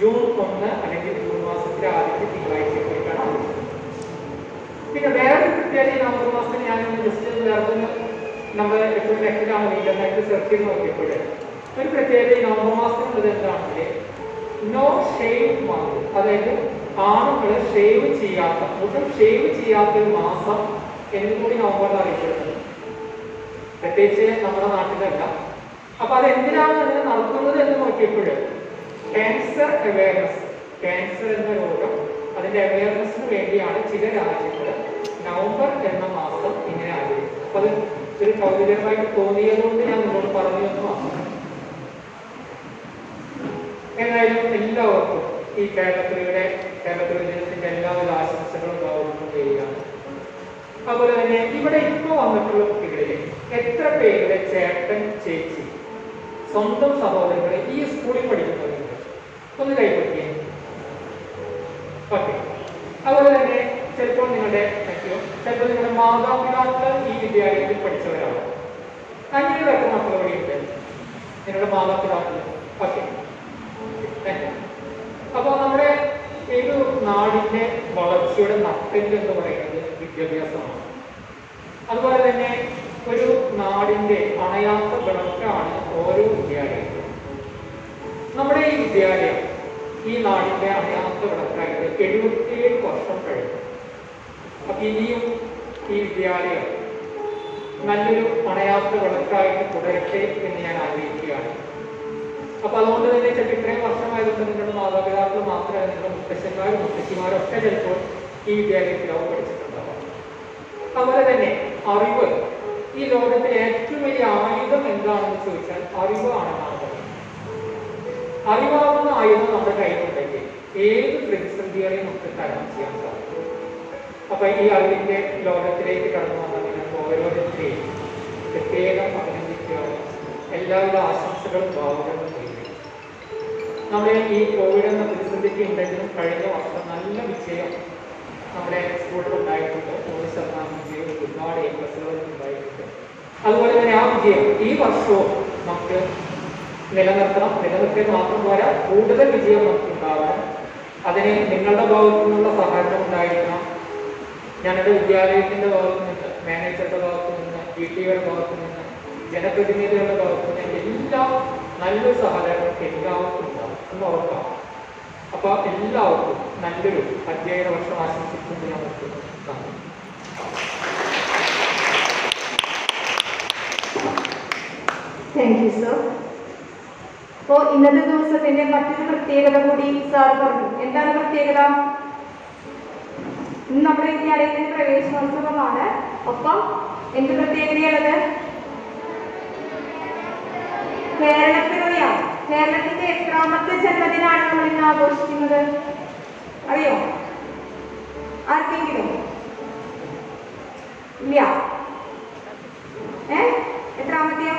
ജൂൺ 1 അല്ലെങ്കിൽ ജൂൺ മാസത്തിലെ ആദ്യത്തെ തിങ്കളാഴ്ചയായിട്ടാണ് ആരംഭിക്കുന്നത്. പിന്നെ വേറൊരു പ്രത്യേകത നവംബർ മാസത്തിൽ ഞാൻ ജസ്റ്റ് വേറൊന്ന് നമ്മൾ എപ്പോഴും നെറ്റിലാണ് ഇന്റർനെറ്റ് സെർച്ച് ചെയ്ത് നോക്കിയപ്പോൾ ഒരു പ്രത്യേകത നവംബർ മാസത്തിനുള്ളത് എന്താണെങ്കിൽ നോ ഷേവ് മന്ത്, അതായത് ആണുങ്ങൾ ഷേവ് ചെയ്യാത്ത മുഖം ഷേവ് ചെയ്യാത്ത ഒരു മാസം എന്നുകൂടി നവംബറിൽ അറിയപ്പെടുന്നത്. പ്രത്യേകിച്ച് നമ്മുടെ നാട്ടിലല്ല. അപ്പൊ അതെന്തിനാണ് അതിനെ നടത്തുന്നത് എന്ന് നോക്കിയപ്പോൾ ക്യാൻസർ അവയർനെസ്, ക്യാൻസർ എന്ന രോഗം അതിന്റെ അവയർനെസ്സിന് വേണ്ടിയാണ് ചില രാജ്യങ്ങൾ നവംബർ എന്ന മാസം ഇങ്ങനെ ആചരിക്കുന്നത്. അപ്പൊ അത് ഒരു കൗതുകമായിട്ട് തോന്നിയതുകൊണ്ട് ഞാൻ നിങ്ങളോട് പറഞ്ഞു എന്ന് മാത്രം. ഏതായാലും എല്ലാവർക്കും ഈ കേരളത്തിലെ ദിനത്തിന്റെ എല്ലാവിധ ആശംസകളും ഭാവങ്ങളും ചെയ്യുകയാണ്. അതുപോലെ തന്നെ ഇവിടെ ഇപ്പോൾ വന്നിട്ടുള്ള കുട്ടികളിൽ എത്ര പേരുടെ ചേട്ടൻ ചേച്ചി സ്വന്തം സഹോദരങ്ങളെ ഈ സ്കൂളിൽ പഠിക്കുന്നവരുണ്ട്? ഒന്ന് കൈപ്പറ്റിയേ. ഓക്കെ. അതുപോലെ തന്നെ ചിലപ്പോൾ നിങ്ങളുടെ മാതാപിതാക്കൾ ഈ വിദ്യാലയത്തിൽ പഠിച്ചവരാണ്. അങ്ങനെയുള്ള എത്ര മക്കൾ വഴിയുണ്ട് നിങ്ങളുടെ മാതാപിതാക്കൾ? ഓക്കെ. അപ്പോൾ നമ്മുടെ ഒരു നാടിന്റെ വളർച്ചയുടെ നട്ടെല്ല് എന്ന് പറയുന്നത് വിദ്യാഭ്യാസമാണ്. അതുപോലെ തന്നെ ഒരു നാടിന്റെ അണയാത്ത വിളക്കാണ് ഓരോ വിദ്യാലയവും. നമ്മുടെ ഈ വിദ്യാലയം ഈ നാടിന്റെ അണയാത്ത വിളക്കായിട്ട് 77 വർഷം കഴിഞ്ഞു. അപ്പൊ ഇനിയും ഈ വിദ്യാലയം നല്ലൊരു അണയാത്ത വിളക്കായിട്ട് തുടരട്ടെ എന്ന് ഞാൻ ആഗ്രഹിക്കുകയാണ്. അപ്പൊ അതുകൊണ്ട് തന്നെ ചിലപ്പോൾ ഇത്രയും വർഷമായതുകൊണ്ട് നിങ്ങളുടെ മാതാപിതാക്കൾ മാത്രമല്ല നിങ്ങളുടെ മുത്തശ്ശന്മാരും മുത്തശ്ശിമാരും ഒക്കെ ചിലപ്പോൾ ഈ വിദ്യാലയത്തിലാവും പഠിച്ചിട്ടുണ്ടാവാം. അതുപോലെ തന്നെ അറിവ്, ഈ ലോകത്തിലെ ഏറ്റവും വലിയ ആയുധം എന്താണെന്ന് ചോദിച്ചാൽ അറിവാണെന്നാണ് പറയുന്നത്. അറിവാകുന്ന ആയുധം നമ്മുടെ കയ്യിലുണ്ടെങ്കിൽ ഏത് പ്രതിസന്ധികളെയും നമുക്ക് തരണം ചെയ്യാൻ സാധിക്കും. അപ്പൊ ഈ അറിവിന്റെ ലോകത്തിലേക്ക് കടന്നു വന്നാൽ നിങ്ങൾക്ക് ഓരോരുത്തരെയും പ്രത്യേകം അഭിനന്ദിക്കുകയാണ്. എല്ലാവിധ ആശംസകളും ഭാവങ്ങളും ചെയ്യും. നമ്മുടെ ഈ കോവിഡ് എന്ന പ്രതിസന്ധിക്ക് ഉണ്ടെങ്കിലും കഴിഞ്ഞ വർഷം നല്ല വിജയം നമ്മുടെ സ്കൂളിൽ ഉണ്ടായിട്ടുണ്ട്. 100% വിജയം, ഒരുപാട് A+കൾ ഉണ്ടായിട്ടുണ്ട്. അതുപോലെ തന്നെ ആ വിജയം ഈ വർഷവും നമുക്ക് നിലനിർത്തിയത് മാത്രം പോരാ, കൂടുതൽ വിജയം നമുക്ക് ഉണ്ടാവണം. അതിന് നിങ്ങളുടെ ഭാഗത്തു നിന്നുള്ള സഹകരണം ഉണ്ടായിരിക്കണം. ഞങ്ങളുടെ വിദ്യാലയത്തിന്റെ ഭാഗത്തു നിന്ന്, മാനേജറുടെ ഭാഗത്തു നിന്ന്, PTA-യുടെ ഭാഗത്തു നിന്ന്, ജനപ്രതിനിധികളുടെ ഭാഗത്തു നിന്ന് എല്ലാം നല്ലൊരു സഹകരണം എല്ലാവർക്കും ഉണ്ടാവും എന്ന് ഓർക്കാം. അപ്പൊ എല്ലാവർക്കും നല്ലൊരു അധ്യയന വർഷം ആശംസിച്ചുകൊണ്ട് ഞാൻ നിർത്തുന്നു. Thank you sir. അപ്പോൾ ഇന്നത്തെ ദിവസത്തിന്റെ മറ്റൊരു പ്രത്യേകത കൂടി സാർ പറഞ്ഞു. എന്താണ് പ്രത്യേകത? ഇന്ന് നമ്മുടെ വിദ്യാലയത്തിന്റെ പ്രവേശനോത്സവമാണ്. ഒപ്പം എന്ത് പ്രത്യേകതയുള്ളത്? കേരളപ്പിറവിയാണ്. കേരളത്തിന്റെ എത്രാമത്തെ ജന്മദിനാണ് നമ്മൾ ഇന്ന് ആഘോഷിക്കുന്നത്? അറിയോ ആർക്കെങ്കിലും? ഇല്ല. എത്രാമത്തെയോ?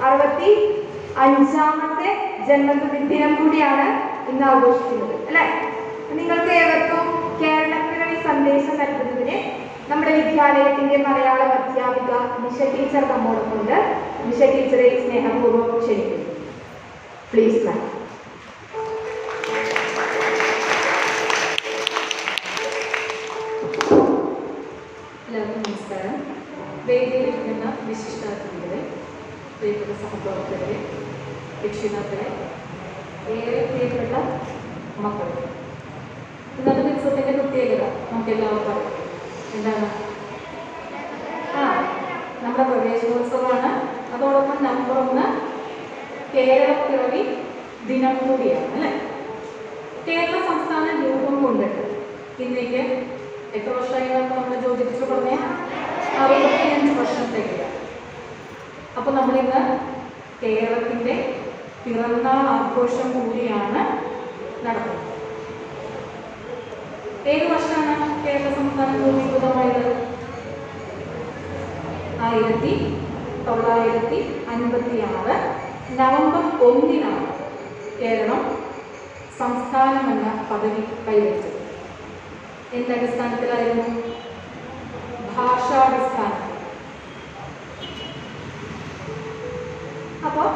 65ാമത്തെ ജന്മദിനം കൂടിയാണ് ഇന്ന് ആഘോഷിക്കുന്നത് അല്ലെ? നിങ്ങൾക്ക് ഏവർക്കും കേരളപ്പിറവി സന്ദേശം നൽകുന്നതിന് നമ്മുടെ വിദ്യാലയത്തിന്റെ മലയാളം അധ്യാപിക നിഷ ടീച്ചർ നമ്മോടൊപ്പമുണ്ട്. നിഷ ടീച്ചറെ സ്നേഹപൂർവ്വം ക്ഷണിക്കുന്നു. പ്ലീസ് മാം. എല്ലാവർക്കും നമസ്കാരം. വേദിയിലിരിക്കുന്ന വിശിഷ്ടാതിഥികളെ, പ്രിയപ്പെട്ട സഹപ്രവർത്തകരെ, രക്ഷിതാക്കളെ, ഏറെ പ്രിയപ്പെട്ട മക്കളെ, ഇന്നത്തെ ദിവസത്തിന്റെ പ്രത്യേകത നമുക്ക് എല്ലാവർക്കും അറിയാം. എന്താണ്? നമ്മുടെ പ്രവേശനോത്സവമാണ്. അതോടൊപ്പം നവംബർ 1 കേരളപ്പിറവി ദിനം കൂടിയാണ് അല്ലെ? കേരള സംസ്ഥാനം രൂപം കൊണ്ടിട്ട് ഇന്നേക്ക് എത്ര വർഷമായി നമ്മൾ ജ്യോതിപ്പിച്ചു പറഞ്ഞേ? 65 വർഷത്തേക്കാണ്. അപ്പൊ നമ്മളിന്ന് കേരളത്തിന്റെ പിറന്നാൾ ആഘോഷം കൂടിയാണ് നടത്തുന്നത്. ഏത് വർഷമാണ് കേരള സംസ്ഥാനം രൂപീകൃതമായത്? 1956 നവംബർ 1 കേരളം സംസ്ഥാനം എന്ന പദവി കൈവരിച്ചത്. എന്തടിസ്ഥാനത്തിലായിരുന്നു? ഭാഷാടിസ്ഥാനത്തിൽ. അപ്പോൾ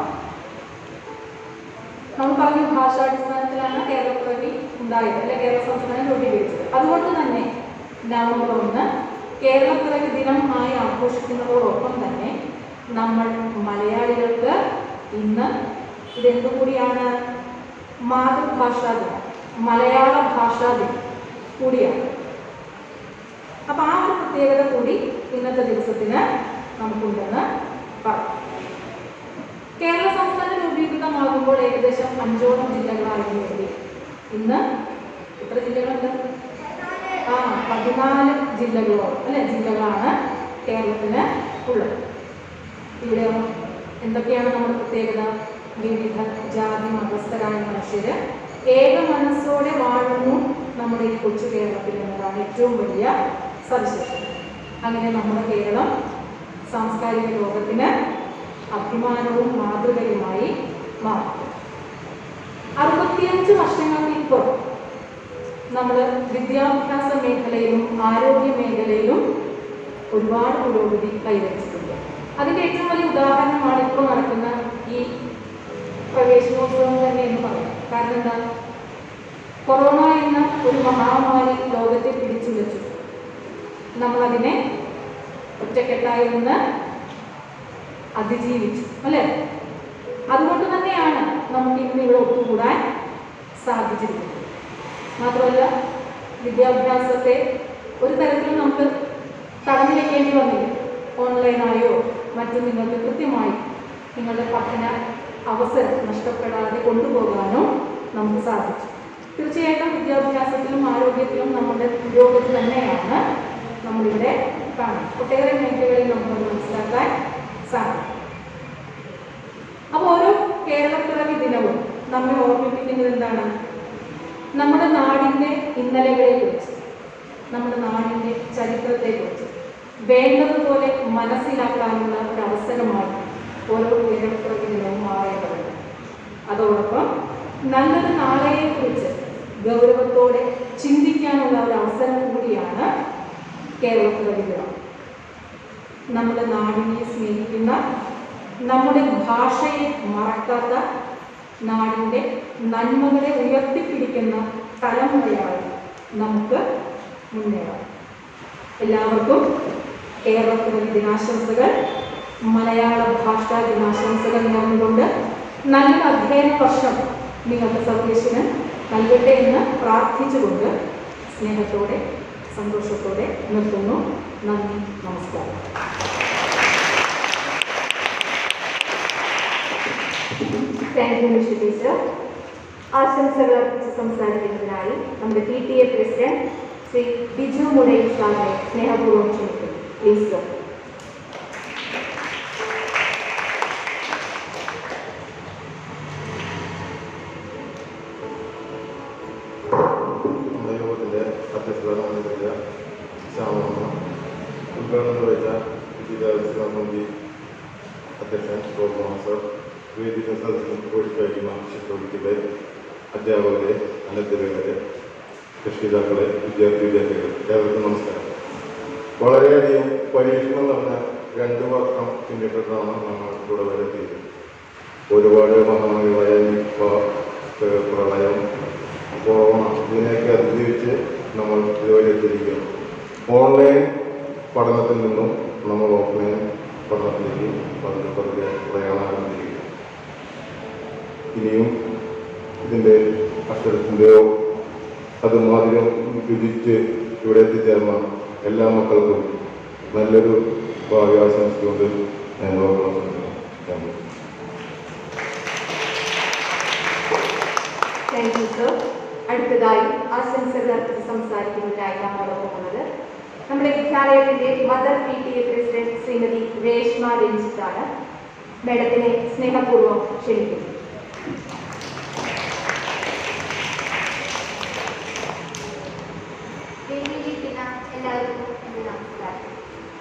നമ്മൾ പറഞ്ഞു ഭാഷാടിസ്ഥാനത്തിലാണ് കേരളപ്പിറവി ഉണ്ടായത്, അല്ലെ കേരള സംസ്ഥാനം രൂപീകരിച്ചത്. അതുകൊണ്ട് തന്നെ നവംബർ 1 കേരളപ്പിറവി ദിനം ആയി ആഘോഷിക്കുന്നതോടൊപ്പം തന്നെ നമ്മൾ മലയാളികൾക്ക് ഇന്ന് ഇതെന്തുകൂടിയാണ്? മാതൃഭാഷാ ദിനം, മലയാള ഭാഷാ ദിനം കൂടിയാണ്. അപ്പൊ ആ ഒരു പ്രത്യേകത കൂടി ഇന്നത്തെ ദിവസത്തിന് നമുക്കുണ്ടെന്ന് പറയാം. കേരള സംസ്ഥാനം രൂപീകൃതമാകുമ്പോൾ ഏകദേശം 5ഓളം ജില്ലകളായിരുന്നു വേണ്ടി. ഇന്ന് എത്ര ജില്ലകളുണ്ട്? 14 ജില്ലകളോ അല്ലെ ജില്ലകളാണ് കേരളത്തിന് ഉള്ളത്. ഇവിടെ എന്തൊക്കെയാണ് നമ്മുടെ പ്രത്യേകത? വിവിധ ജാതി മതസ്ഥരായ മനുഷ്യര് ഏക മനസ്സോടെ വാഴുന്നു നമ്മുടെ ഈ കൊച്ചു കേരളത്തിൽ എന്നതാണ് ഏറ്റവും വലിയ സവിശേഷത. അങ്ങനെ നമ്മുടെ കേരളം സാംസ്കാരിക ലോകത്തിന് അഭിമാനവും മാതൃകയുമായി മാറി. 65 വർഷങ്ങൾക്ക് ഇപ്പുറം നമ്മൾ വിദ്യാഭ്യാസ മേഖലയിലും ആരോഗ്യ മേഖലയിലും ഒരുപാട് പുരോഗതി കൈവരിച്ചിട്ടുണ്ട്. അതിൻ്റെ ഏറ്റവും വലിയ ഉദാഹരണമാണ് ഇപ്പോൾ നടക്കുന്ന ഈ പ്രവേശനോത്സവം തന്നെ എന്ന് പറയാം. കാരണം എന്താ? കൊറോണ എന്ന ഒരു മഹാമാരി ലോകത്തെ പിടിച്ചുലച്ചു. നമ്മളതിനെ ഒറ്റക്കെട്ടായി നിന്ന് അതിജീവിച്ചു, അല്ലേ? അതുകൊണ്ട് തന്നെയാണ് നമുക്ക് ഇന്ന് ഇവിടെ ഒത്തുകൂടാൻ സാധിച്ചിരിക്കുന്നത്. മാത്രമല്ല വിദ്യാഭ്യാസത്തെ ഒരു തരത്തിലും നമുക്ക് തടഞ്ഞു വയ്ക്കേണ്ടി വന്നില്ല. ഓൺലൈനായോ മറ്റും നിങ്ങൾക്ക് കൃത്യമായി നിങ്ങളുടെ പഠന അവസരം നഷ്ടപ്പെടാതെ കൊണ്ടുപോകാനോ നമുക്ക് സാധിച്ചു. തീർച്ചയായിട്ടും വിദ്യാഭ്യാസത്തിലും ആരോഗ്യത്തിലും നമ്മുടെ പുരോഗതി തന്നെയാണ് നമ്മളിവിടെ കാണുന്നത്. ഒട്ടേറെ മേഖലകളിൽ നമുക്ക് മനസ്സിലാക്കാൻ സാധിക്കും. അപ്പോൾ ഓരോ കേരളപ്പിറവി ദിനവും നമ്മെ ഓർമ്മിപ്പിക്കുന്നത് എന്താണ്? നമ്മുടെ നാടിൻ്റെ ഇന്നലകളെക്കുറിച്ച്, നമ്മുടെ നാടിൻ്റെ ചരിത്രത്തെക്കുറിച്ച് വേണ്ടതുപോലെ മനസ്സിലാക്കാനുള്ള ഒരു അവസരമായി ഓരോ കേരളപ്പിറവി ദിനവും മാറേണ്ടതുണ്ട്. അതോടൊപ്പം നല്ലൊരു നാളെയെക്കുറിച്ച് ഗൗരവത്തോടെ ചിന്തിക്കാനുള്ള ഒരു അവസരം കൂടിയാണ് കേരളപ്പിറവി ദിനം. നമ്മുടെ നാടിനെ സ്നേഹിക്കുന്ന, നമ്മുടെ ഭാഷയെ മറക്കാത്ത, നാടിൻ്റെ നന്മകളെ ഉയർത്തിപ്പിടിക്കുന്ന തലമുറയായി നമുക്ക് മുന്നേറാം. എല്ലാവർക്കും കേരളപ്പിറവി ദിനാശംസകൾ, മലയാള ഭാഷാ ദിനാശംസകൾ നേർന്നുകൊണ്ട് നല്ലൊരു അധ്യയന വർഷം നിങ്ങൾക്ക് സർവേശ്വരൻ നൽകട്ടെ എന്ന് പ്രാർത്ഥിച്ചുകൊണ്ട് സ്നേഹത്തോടെ സന്തോഷത്തോടെ നിർത്തുന്നു. നന്ദി, നമസ്കാരം. Thank you mister teacher. ആശംസകൾ അർപ്പിച്ച് സംസാരിക്കുന്നതിനായി നമ്മുടെ PTA പ്രസിഡന്റ് ശ്രീ ബിജു മുടയിൽ സാറിനെ സ്നേഹപൂർവ്വം ക്ഷണിക്കുന്നു. Please sir. നമ്മുടെ യോഗത്തിൻ്റെ അധ്യക്ഷത ഉദ്ഘാടനം നിർവഹിച്ച വിദ്യാഭ്യാസ അധ്യക്ഷൻ സർ, വേദിക സദസ്സിൽ കോഴിക്കഴിക്കുന്ന ശിക്ഷകരുടെ അധ്യാപകരെ, അനധ്യാപകരെ, രക്ഷിതാക്കളെ, വിദ്യാർത്ഥികളെ, ഏവർക്കും നമസ്കാരം. വളരെയധികം പരീക്ഷണം നടന്ന 2 വർഷം പിന്നിട്ടിട്ടാണ് നമ്മൾ ഇവിടെ വരെത്തിയത്. ഒരുപാട് മഹാമാരികളായ നിപ്പ, പ്രളയം, കൊറോണ ഇതിനെയൊക്കെ അതിജീവിച്ച് നമ്മൾ ഇതുവരെ എത്തിയിരിക്കുന്നു. ഓൺലൈൻ പഠനത്തിൽ നിന്നും നമ്മൾ ഓഫ്ലൈൻ പഠനത്തിലേക്ക് പതുക്കെ പ്രയാണം ആരംഭിച്ചിരിക്കുന്നു. ഇനിയും ഇതിൻ്റെ അക്ഷരത്തിൻ്റെയോ അത് മാതിരം രുചിച്ച് ഇവിടെ എത്തിച്ചേർന്ന എല്ലാ മക്കൾക്കും നല്ലൊരു ഭാവി ആശംസിച്ചുകൊണ്ട് ഞാൻ താങ്ക് യു സർ. അടുത്തതായി ആശംസകൾ അർപ്പിച്ച് സംസാരിക്കുന്നതിനായി നമ്മോടൊപ്പം ഉള്ളത് നമ്മുടെ വിദ്യാലയത്തിന്റെ mother PTA president Shrimati Reshma രഞ്ജിത്താണ്. മേഡത്തിനെ സ്നേഹപൂർവ്വം ക്ഷണിക്കുന്നു. എല്ലാവർക്കും എൻ്റെ നമസ്കാരം.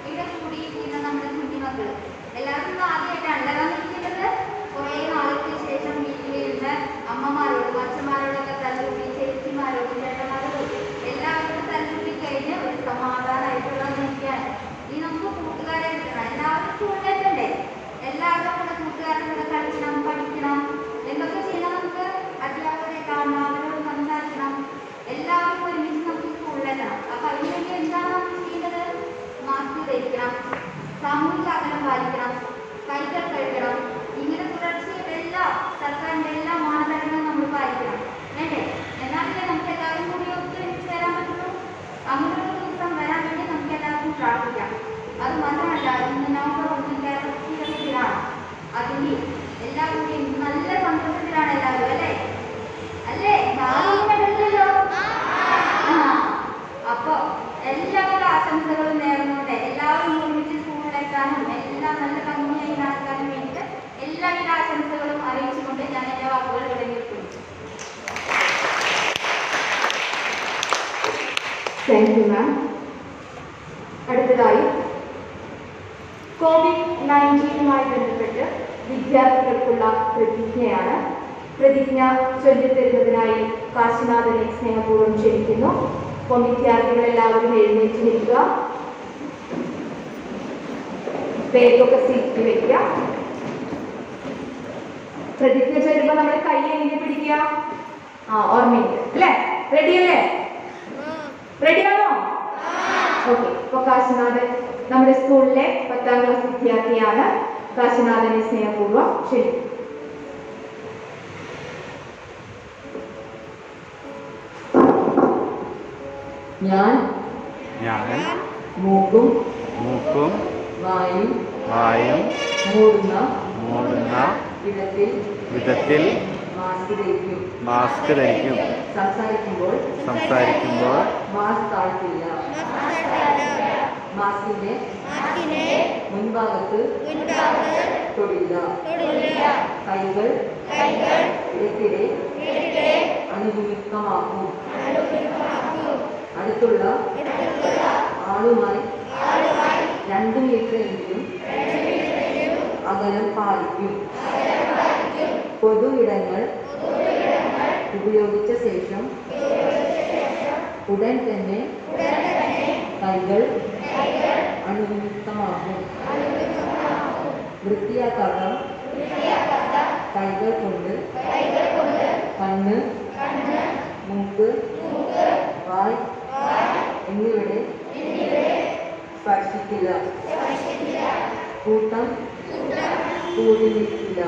ഇവിടെ കൂടിയിരിക്കുന്ന നമ്മുടെ കുഞ്ഞുമക്കൾ എല്ലാവർക്കും ആദ്യമായിട്ടാണ് വന്നിരിക്കുന്നത്. കുറേ നാൾക്ക് ശേഷം വീട്ടിലിരുന്ന് അമ്മമാരോടും അച്ഛന്മാരോടൊക്കെ തല്ലുകൂടി ചേച്ചിമാരോടും ചേട്ടന്മാരോടും എല്ലാവരോടും തല്ലുകൂടി കഴിഞ്ഞ് ഒരു സമാധാനമായിട്ടുള്ള നിൽക്കാൻ ഈ നമുക്ക് കൂട്ടുകാരെ കിട്ടണം. എല്ലാവരും സ്കൂളിലെത്തണ്ടേ? എല്ലാവരും നമ്മുടെ കൂട്ടുകാരുടെ കൂടെ കളിക്കണം, പഠിക്കണം, എന്തൊക്കെ ചെയ്യണം? നമുക്ക് അധ്യാപകരെ കാണണം, അവരോട് സംസാരിക്കണം, എല്ലാവരും ഒരുമിച്ച് നമുക്ക് സ്കൂളിലെത്തണം. അപ്പൊ അതിനുവേണ്ടി എന്താണ് നമ്മൾ ചെയ്യേണ്ടത്? മാസ്ക് ധരിക്കണം, സാമൂഹിക അകലം പാലിക്കണം, കൈകൾ കഴുകണം. ഇങ്ങനെ തുടർച്ചയായിട്ട് എല്ലാ സർക്കാരിൻ്റെ എല്ലാ മാനദണ്ഡങ്ങളും നമ്മൾ പാലിക്കണം. വേണ്ടേ? എന്നാലേ നമുക്ക് എല്ലാവരും കൂടി ഒത്തൊരുമിച്ച് വരാൻ പറ്റുള്ളൂ. അങ്ങനൊരു ദിവസം വരാൻ വേണ്ടി നമുക്ക് എല്ലാവർക്കും പ്രാർത്ഥിക്കാം. അത് മാത്രമല്ല, ഇന്ന് നവംബർ 1 കേരളത്തിലാണ്. അതിന് എല്ലാവരും കൂടി നല്ല സന്തോഷത്തിലാണ് എല്ലാവരും, അല്ലേ? അല്ലേ? ല്ലോ അപ്പൊ എല്ലാവിധ ആശംസകളും നേർന്നുകൊണ്ട് എല്ലാവരും ഒരുമിച്ച് സ്കൂളിലെത്താനും എല്ലാം നല്ല ഭംഗിയായി നടക്കാനും വേണ്ടിയിട്ട് എല്ലാവിധ ആശംസകളും അറിയിച്ചുകൊണ്ട് ഞാൻ എൻ്റെ വാക്കുകൾ തുടങ്ങിയിട്ടുണ്ട്. Thank you ma'am. അടുത്തതായി COVID-19 ബന്ധപ്പെട്ട് വിദ്യാർത്ഥികൾക്കുള്ള പ്രതിജ്ഞയാണ്. പ്രതിജ്ഞ ചൊല്ലിത്തരുന്നതിനായി കാശിനാഥനെ സ്നേഹപൂർവ്വം ക്ഷണിക്കുന്നു. അപ്പോൾ വിദ്യാർത്ഥികളെല്ലാവരും എഴുന്നേറ്റ് നിൽക്കുക, പേരൊക്കെ സീറ്റ് വയ്ക്കുക. പ്രതിജ്ഞ ചൊല്ലുമ്പോൾ നമ്മൾ കൈ എങ്ങനെ പിടിക്കുക? ഓർമ്മയുണ്ട് അല്ലേ? റെഡിയല്ലേ? റെഡിയാണോ? ഓക്കെ. അപ്പോൾ കാശിനാഥൻ നമ്മുടെ സ്കൂളിലെ 10ാം ക്ലാസ് വിദ്യാർത്ഥിയാണ്. കാശിനാഥനെ സ്നേഹപൂർവ്വം ക്ഷണിക്കുന്നു. ഞാൻ മൂക്കും വായും മൂടുന്ന വിധത്തിൽ മാസ്ക് ധരിക്കും. സംസാരിക്കുമ്പോൾ മാസ്ക് താഴ്ത്തില്ല. മാസ്കിന്റെ മുൻഭാഗത്ത് തൊടില്ല. കൈകൾ ഇടയ്ക്കിടെ അനുഭവിക്കമാക്കും. അടുത്തുള്ള ആളുമായി 2 മീറ്റർ എങ്കിലും അകലം പാലിക്കും. പൊതു ഇടങ്ങൾ ഉപയോഗിച്ച ശേഷം ഉടൻ തന്നെ കൈകൾ അണുവിമുക്തമാകും. വൃത്തിയാക്കാത്ത കൈകൾ കൊണ്ട് കണ്ണ്, മൂക്ക്, വായ് എന്നിവിടെ സ്പർശിക്കില്ല. കൂട്ടം കൂടിയിരിക്കില്ല.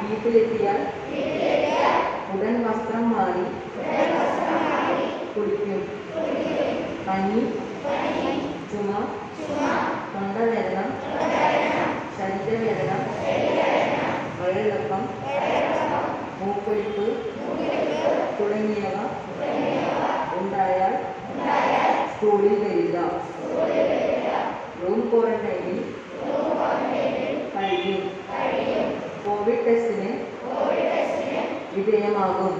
വീട്ടിലെത്തിയാൽ ഉടൻ വസ്ത്രം മാറി കുളിക്കും. പനി, ചുമ, തൊണ്ടവേദന, ശരീരവേദന, വയറിളക്കം, മൂക്കൊലിപ്പ് തുടങ്ങിയവ ഉണ്ടായാൽ സ്കൂളിൽ വരില്ല. റൂം ക്വാറന്റൈനിൽ കഴിയും. കോവിഡ് ടെസ്റ്റിന് വിധേയമാകും.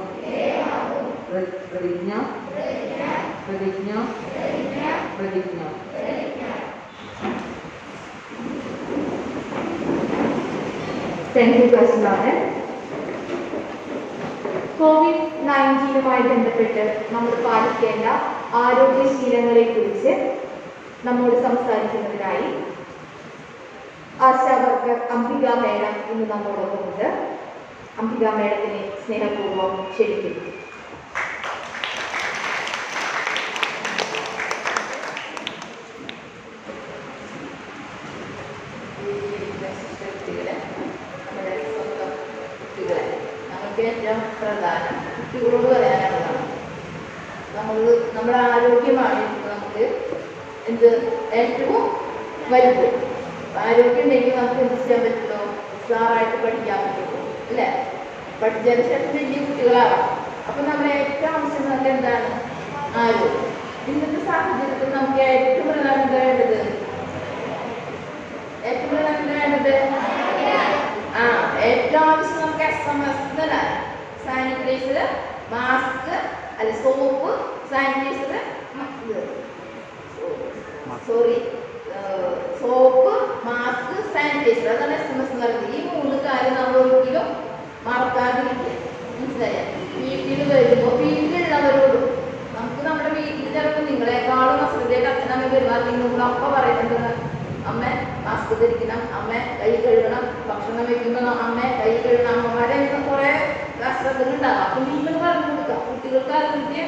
പ്രതിജ്ഞ. Thank you Kashinathan. COVID-19 ബന്ധപ്പെട്ട് നമ്മൾ പാലിക്കേണ്ട ആരോഗ്യശീലങ്ങളെ കുറിച്ച് നമ്മോട് സംസാരിക്കുന്നതിനായി ആശാ വർക്കർ അംബിക മേഡം ഇന്ന് നമ്മോടൊപ്പമുണ്ട്. അംബിക മേഡത്തിനെ സ്നേഹപൂർവ്വം ക്ഷണിക്കുന്നു. ഏറ്റവും പ്രധാനം കുട്ടികളോട് പറയാനുള്ളതാണ്. നമ്മുടെ ആരോഗ്യമാണ് നമുക്ക് ഏറ്റവും വലുത്. ആരോഗ്യം ഉണ്ടെങ്കിൽ നമുക്ക് എന്ത് ചെയ്യാൻ പറ്റുള്ളൂ? ഉഷാറായിട്ട് പഠിക്കാൻ പറ്റുള്ളൂ, അല്ലേ? പഠിച്ചതിന് ശേഷം വലിയ കുട്ടികളാവാം. അപ്പം നമ്മുടെ ഏറ്റവും ആവശ്യം നമുക്ക് എന്താണ്? ആരോഗ്യം. ഇന്നത്തെ സാഹചര്യത്തിൽ നമുക്ക് ഏറ്റവും പ്രധാനം വേണ്ടത് ഏറ്റവും ആവശ്യം നമുക്ക് SMS സാനിറ്റൈസർ, മാസ്ക്, അല്ലെ soap, sanitiser, soap, mask, sanitiser, അതാണ് SMS നൽകുന്നത്. ഈ 3 കാര്യം നമ്മൾ ഒരിക്കലും മറക്കാതിരിക്കുക. മനസ്സിലായ? വീട്ടിൽ വരുമ്പോൾ വീട്ടിലുള്ളവരോടും നമുക്ക് നമ്മുടെ വീട്ടിൽ ചിലപ്പോൾ നിങ്ങളെക്കാളും അശ്രദ്ധയായിട്ട് അച്ഛനമ്മ പെരുമാറി നിങ്ങൾ അപ്പ പറയുന്നുണ്ട്, അമ്മ മാസ്ക് ധരിക്കണം, അമ്മ കൈ കഴുകണം, ഭക്ഷണം വയ്ക്കുമ്പോൾ അമ്മ കൈ കഴുകണം, അമ്മമാരെ കുറേ അശ്രദ്ധകൾ ഉണ്ടാകും. അപ്പം നിങ്ങൾ പറഞ്ഞു കൊടുക്കുക. കുട്ടികൾക്ക് അറിഞ്ഞിട്ട്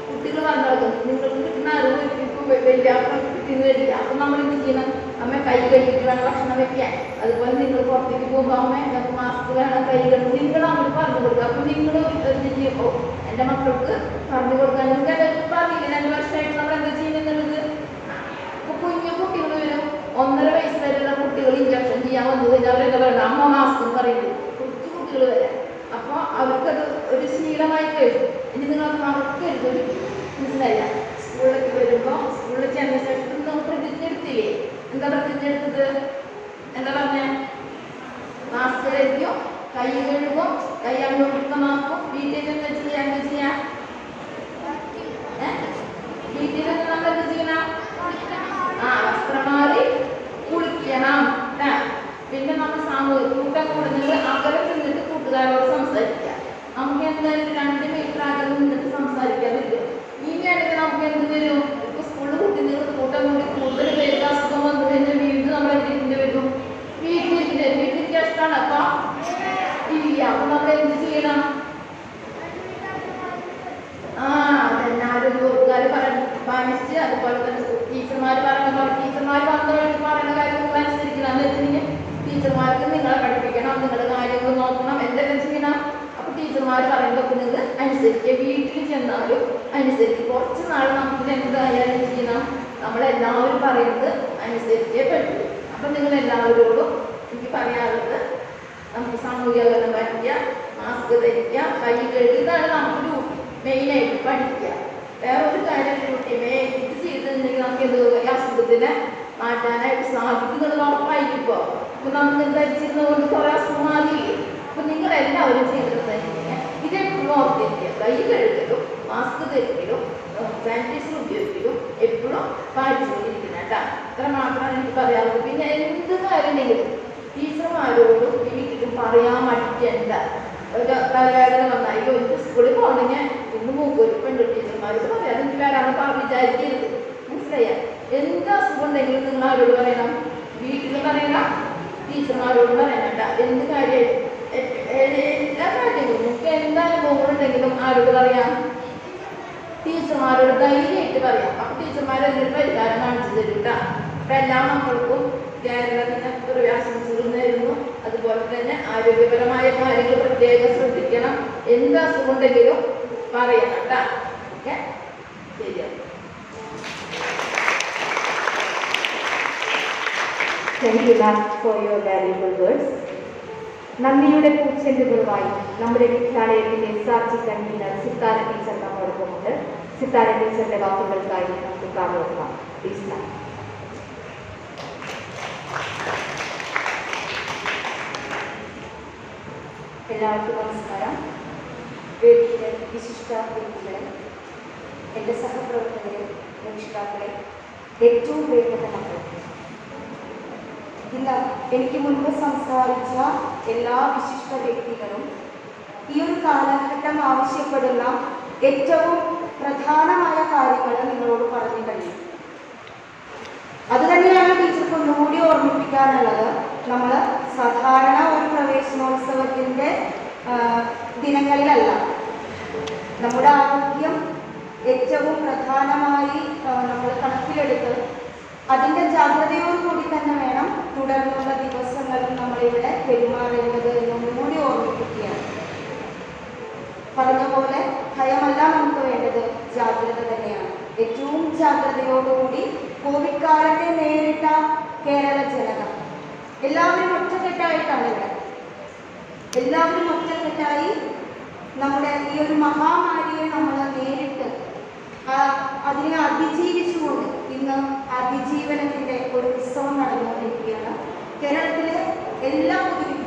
കുട്ടികൾ പറഞ്ഞു കൊടുക്കും. നിങ്ങൾക്ക് കിട്ടുന്ന അറിവ് ഇപ്പം വലിയ കിട്ടിയെന്ന് വരില്ല. അപ്പം നമ്മൾ എന്ത് ചെയ്യണം? അമ്മ കൈ കഴുകിയിട്ട് വേണം ഭക്ഷണം വെക്കാൻ. അതുപോലെ നിങ്ങൾ പുറത്തേക്ക് പോകുമ്പോൾ അമ്മ ഞങ്ങൾക്ക് മാസ്ക് വേണം, കൈ കഴുകും. നിങ്ങൾ അവർ പറഞ്ഞു കൊടുക്കുക. അപ്പം നിങ്ങൾ എന്ത് ചെയ്യുമ്പോൾ എൻ്റെ മക്കൾക്ക് പറഞ്ഞു കൊടുക്കാൻ നിങ്ങൾക്ക് എല്ലാവർക്കും പറഞ്ഞില്ല 2 വർഷമായിട്ട് നമ്മൾ എന്താ ചെയ്യുന്നുള്ളത്. ഇപ്പോൾ കുഞ്ഞു കുട്ടികൾ വരും, 1.5 വയസ്സ് വരെയുള്ള കുട്ടികൾ ഇഞ്ചക്ഷൻ ചെയ്യാൻ വന്നു കഴിഞ്ഞാൽ അവരെന്താ പറയുന്നത്? അമ്മ മാസ്ക് എന്ന് പറയുന്നത് കൊച്ചു കുട്ടികൾ വരെ. അപ്പോൾ അവർക്കത് ഒരു ശീലമായി കഴിഞ്ഞു. ഇനി നിങ്ങളത് മറക്കരുത്. മനസ്സിലായില്ല? സ്കൂളിലേക്ക് വരുമ്പോൾ സ്കൂളിൽ ചെന്ന ശേഷം നമ്മൾ പ്രതിജ്ഞ എടുത്തില്ലേ? എന്താ പ്രതിജ്ഞ എടുത്തത്? എന്താ പറഞ്ഞേ? മാസ്ക് ധരിക്കും, കൈ കഴുകും, കൈ അണുവൃത്തമാക്കും. വീട്ടിൽ എന്താ ചെയ്യാൻ ചെയ്യാം? വീട്ടിൽ നമ്മൾ എന്ത് ചെയ്യണം? വസ്ത്രം മാറി കുളിക്കണം. പിന്നെ നമ്മൾ സാമൂഹിക കൂട്ടം കൂടുന്നത് അകലം നിന്നിട്ട് കൂട്ടുകാരോട് സംസാരിക്കുക. നമുക്ക് എന്തായാലും 2 മീറ്റർ അകലം നിന്നിട്ട് സംസാരിക്കാൻ പറ്റും. ഇനിയാണെങ്കിൽ നമുക്ക് എന്ത് വരും? ഇപ്പൊ സ്കൂളിൽ കുട്ടികൾ കൂട്ടം കൂടി കൂടുതൽ പേർക്ക് അസുഖം വന്നു കഴിഞ്ഞാൽ വീണ്ടും നമ്മൾ എന്തിന്റെ വരും? വീട്ടിലിരിക്കുന്നത് വീട്ടിലേക്ക് ഇഷ്ടമാണ്. അപ്പൊ ഇല്ല. അപ്പൊ നമ്മൾ എന്ത് ചെയ്യണം? അതന്നെ ആരോഗ്യവകുപ്പുകാർ പാലിച്ച്, അതുപോലെ തന്നെ ടീച്ചർമാർ പറയുന്ന പോലെ ടീച്ചർമാർ വന്നവർക്ക് പറയുന്ന കാര്യങ്ങൾ അനുസരിക്കണം. എന്ന് വെച്ചിട്ടുണ്ടെങ്കിൽ ടീച്ചർമാർക്ക് നിങ്ങളെ പഠിപ്പിക്കണം, നിങ്ങളുടെ കാര്യങ്ങൾ നോക്കണം, എന്തെല്ലാം ചെയ്യണം. അപ്പോൾ ടീച്ചർമാർ പറയുന്നതൊക്കെ നിങ്ങൾ അനുസരിക്കുക. വീട്ടിൽ ചെന്നാലും അനുസരിച്ച് കുറച്ച് നാൾ നമുക്ക് എന്തായാലും ചെയ്യണം. നമ്മളെല്ലാവരും പറയുന്നത് അനുസരിച്ചേ പറ്റൂ. അപ്പം നിങ്ങൾ എല്ലാവരോടും എനിക്ക് പറയാറുള്ളത് നമുക്ക് സാമൂഹിക അകലം പാലിക്കുക, മാസ്ക് ധരിക്കുക, കൈ കഴുകുക. ഇതാണ് നമുക്ക് ഡ്യൂട്ടി മെയിനായിട്ട് പഠിക്കുക. വേറെ ഒരു കാര്യം ഡ്യൂട്ടി ഇത് ചെയ്തിട്ടുണ്ടെങ്കിൽ നമുക്ക് എന്ത് ഈ അസുഖത്തിനെ മാറ്റാനായിട്ട് സാധിക്കുന്നത് ഉറപ്പായിരിക്കുമ്പോൾ. അപ്പോൾ നമുക്ക് ധരിച്ചിരുന്നത് കൊണ്ട് കുറേ അസുഖം മാറിയില്ലേ? അപ്പം നിങ്ങളെല്ലാവരും ചെയ്തിട്ടുണ്ടെങ്കിൽ ഇതെപ്പോഴും ഓർത്തിരിക്കുക. കൈ കഴുകലും മാസ്ക് ധരിക്കലും സാനിറ്റൈസർ ഉപയോഗിക്കലും എപ്പോഴും പാലിച്ചുകൊണ്ടിരിക്കണം കേട്ടോ. അത്ര മാത്രമാണ് എനിക്ക് പറയാറുള്ളത്. പിന്നെ എന്ത് കാര്യമെങ്കിലും ടീച്ചർമാരോടും വീട്ടിലും പറയാൻ മടിക്കണ്ട. ഒരു തലവേദന വന്നായി എനിക്ക് സ്കൂളിൽ പോകണമെങ്കിൽ ഇന്ന് മൂക്കൊരുപ്പുണ്ട് ടീച്ചർമാരോട് പറയാം. എനിക്ക് വരാമെന്ന് വിചാരിക്കരുത്. മനസ്സിലായ? എന്ത് അസുഖം ഉണ്ടെങ്കിലും നിങ്ങൾ ആരോട് പറയണം? വീട്ടിൽ പറയണം, ടീച്ചർമാരോട് പറയണ്ട. എന്ത് കാര്യം എല്ലാ കാര്യങ്ങളും നിങ്ങൾക്ക് എന്ത് അനുഭവങ്ങളുണ്ടെങ്കിലും ആരോട് പറയാം? ടീച്ചർമാരോട് ധൈര്യമായിട്ട് പറയാം. അപ്പം ടീച്ചർമാരെന്തൊരു പരിഹാരം കാണിച്ചു തരും കേട്ടോ. അപ്പം എല്ലാ മക്കൾക്കും കേരളത്തിന് ഒരു ആശംസകൾ നേരുന്നു. അതുപോലെ തന്നെ ആരോഗ്യപരമായ കാര്യങ്ങൾ പ്രത്യേകം ശ്രദ്ധിക്കണം. എന്ത് അസുഖം ഉണ്ടെങ്കിലും പറയണം കേട്ടോ. ഓക്കെ, ശരിയാണ്. Thank you, ma'am, for your valuable words. നന്ദിയുടെ പൂച്ചെണ്ടുകളുമായി നമ്മുടെ വിദ്യാലയത്തിലെ സാക്ഷി കൺവീനർ സിത്താര ടീച്ചർ നമ്മോടൊപ്പമുണ്ട്. സിത്താര ടീച്ചറിന്റെ വാക്കുകൾക്കായി നമുക്ക് പ്രാർത്ഥിക്കാം. പ്ലീസ് മാം. എല്ലാവർക്കും നമസ്കാരം. വേദിയിലെ വിശിഷ്ട വ്യക്തികളെ, എൻ്റെ സഹപ്രവർത്തകരെ, രക്ഷിതാക്കളെ, ഏറ്റവും പ്രിയപ്പെട്ട മക്കളെ, ഇന്ന് എനിക്ക് മുൻപ് സംസാരിച്ച എല്ലാ വിശിഷ്ട വ്യക്തികളും ഈ ഒരു കാലഘട്ടം ആവശ്യപ്പെടുന്ന ഏറ്റവും പ്രധാനമായ കാര്യങ്ങൾ നിങ്ങളോട് പറഞ്ഞു കഴിയും. അതുതന്നെയാണ് ടീച്ചർക്ക് ഒന്നുകൂടി ഓർമ്മിപ്പിക്കാനുള്ളത്. നമ്മൾ സാധാരണ ഒരു പ്രവേശനോത്സവത്തിൻ്റെ ദിനങ്ങളിലല്ല, നമ്മുടെ ആരോഗ്യം ഏറ്റവും പ്രധാനമായി നമ്മൾ കണക്കിലെടുത്ത് അതിൻ്റെ ജാഗ്രതയോടുകൂടി തന്നെ വേണം തുടർന്നുള്ള ദിവസങ്ങളിൽ നമ്മളിവിടെ പെരുമാറേണ്ടത് എന്നൊന്നുകൂടി ഓർമ്മിപ്പിക്കുകയാണ്. പറഞ്ഞ പോലെ ഭയമല്ല നമുക്ക് വേണ്ടത്, ജാഗ്രത തന്നെയാണ്. ഏറ്റവും ജാഗ്രതയോടുകൂടി കോവിഡ് കാലത്തെ നേരിട്ട കേരള ജനത എല്ലാവരും ഒറ്റക്കെട്ടായിട്ടാണ് ഇവിടെ. എല്ലാവരും ഒറ്റക്കെട്ടായി നമ്മുടെ ഈ ഒരു മഹാമാരിയെ നമ്മൾ നേരിട്ട് അതിനെ അതിജീവിച്ചുകൊണ്ട് ഇന്ന് അതിജീവനത്തിൻ്റെ ഒരു ഉത്സവം നടന്നുകൊണ്ടിരിക്കുകയാണ്. കേരളത്തിലെ എല്ലാ പൊതുവിദ്യാലയങ്ങളിലും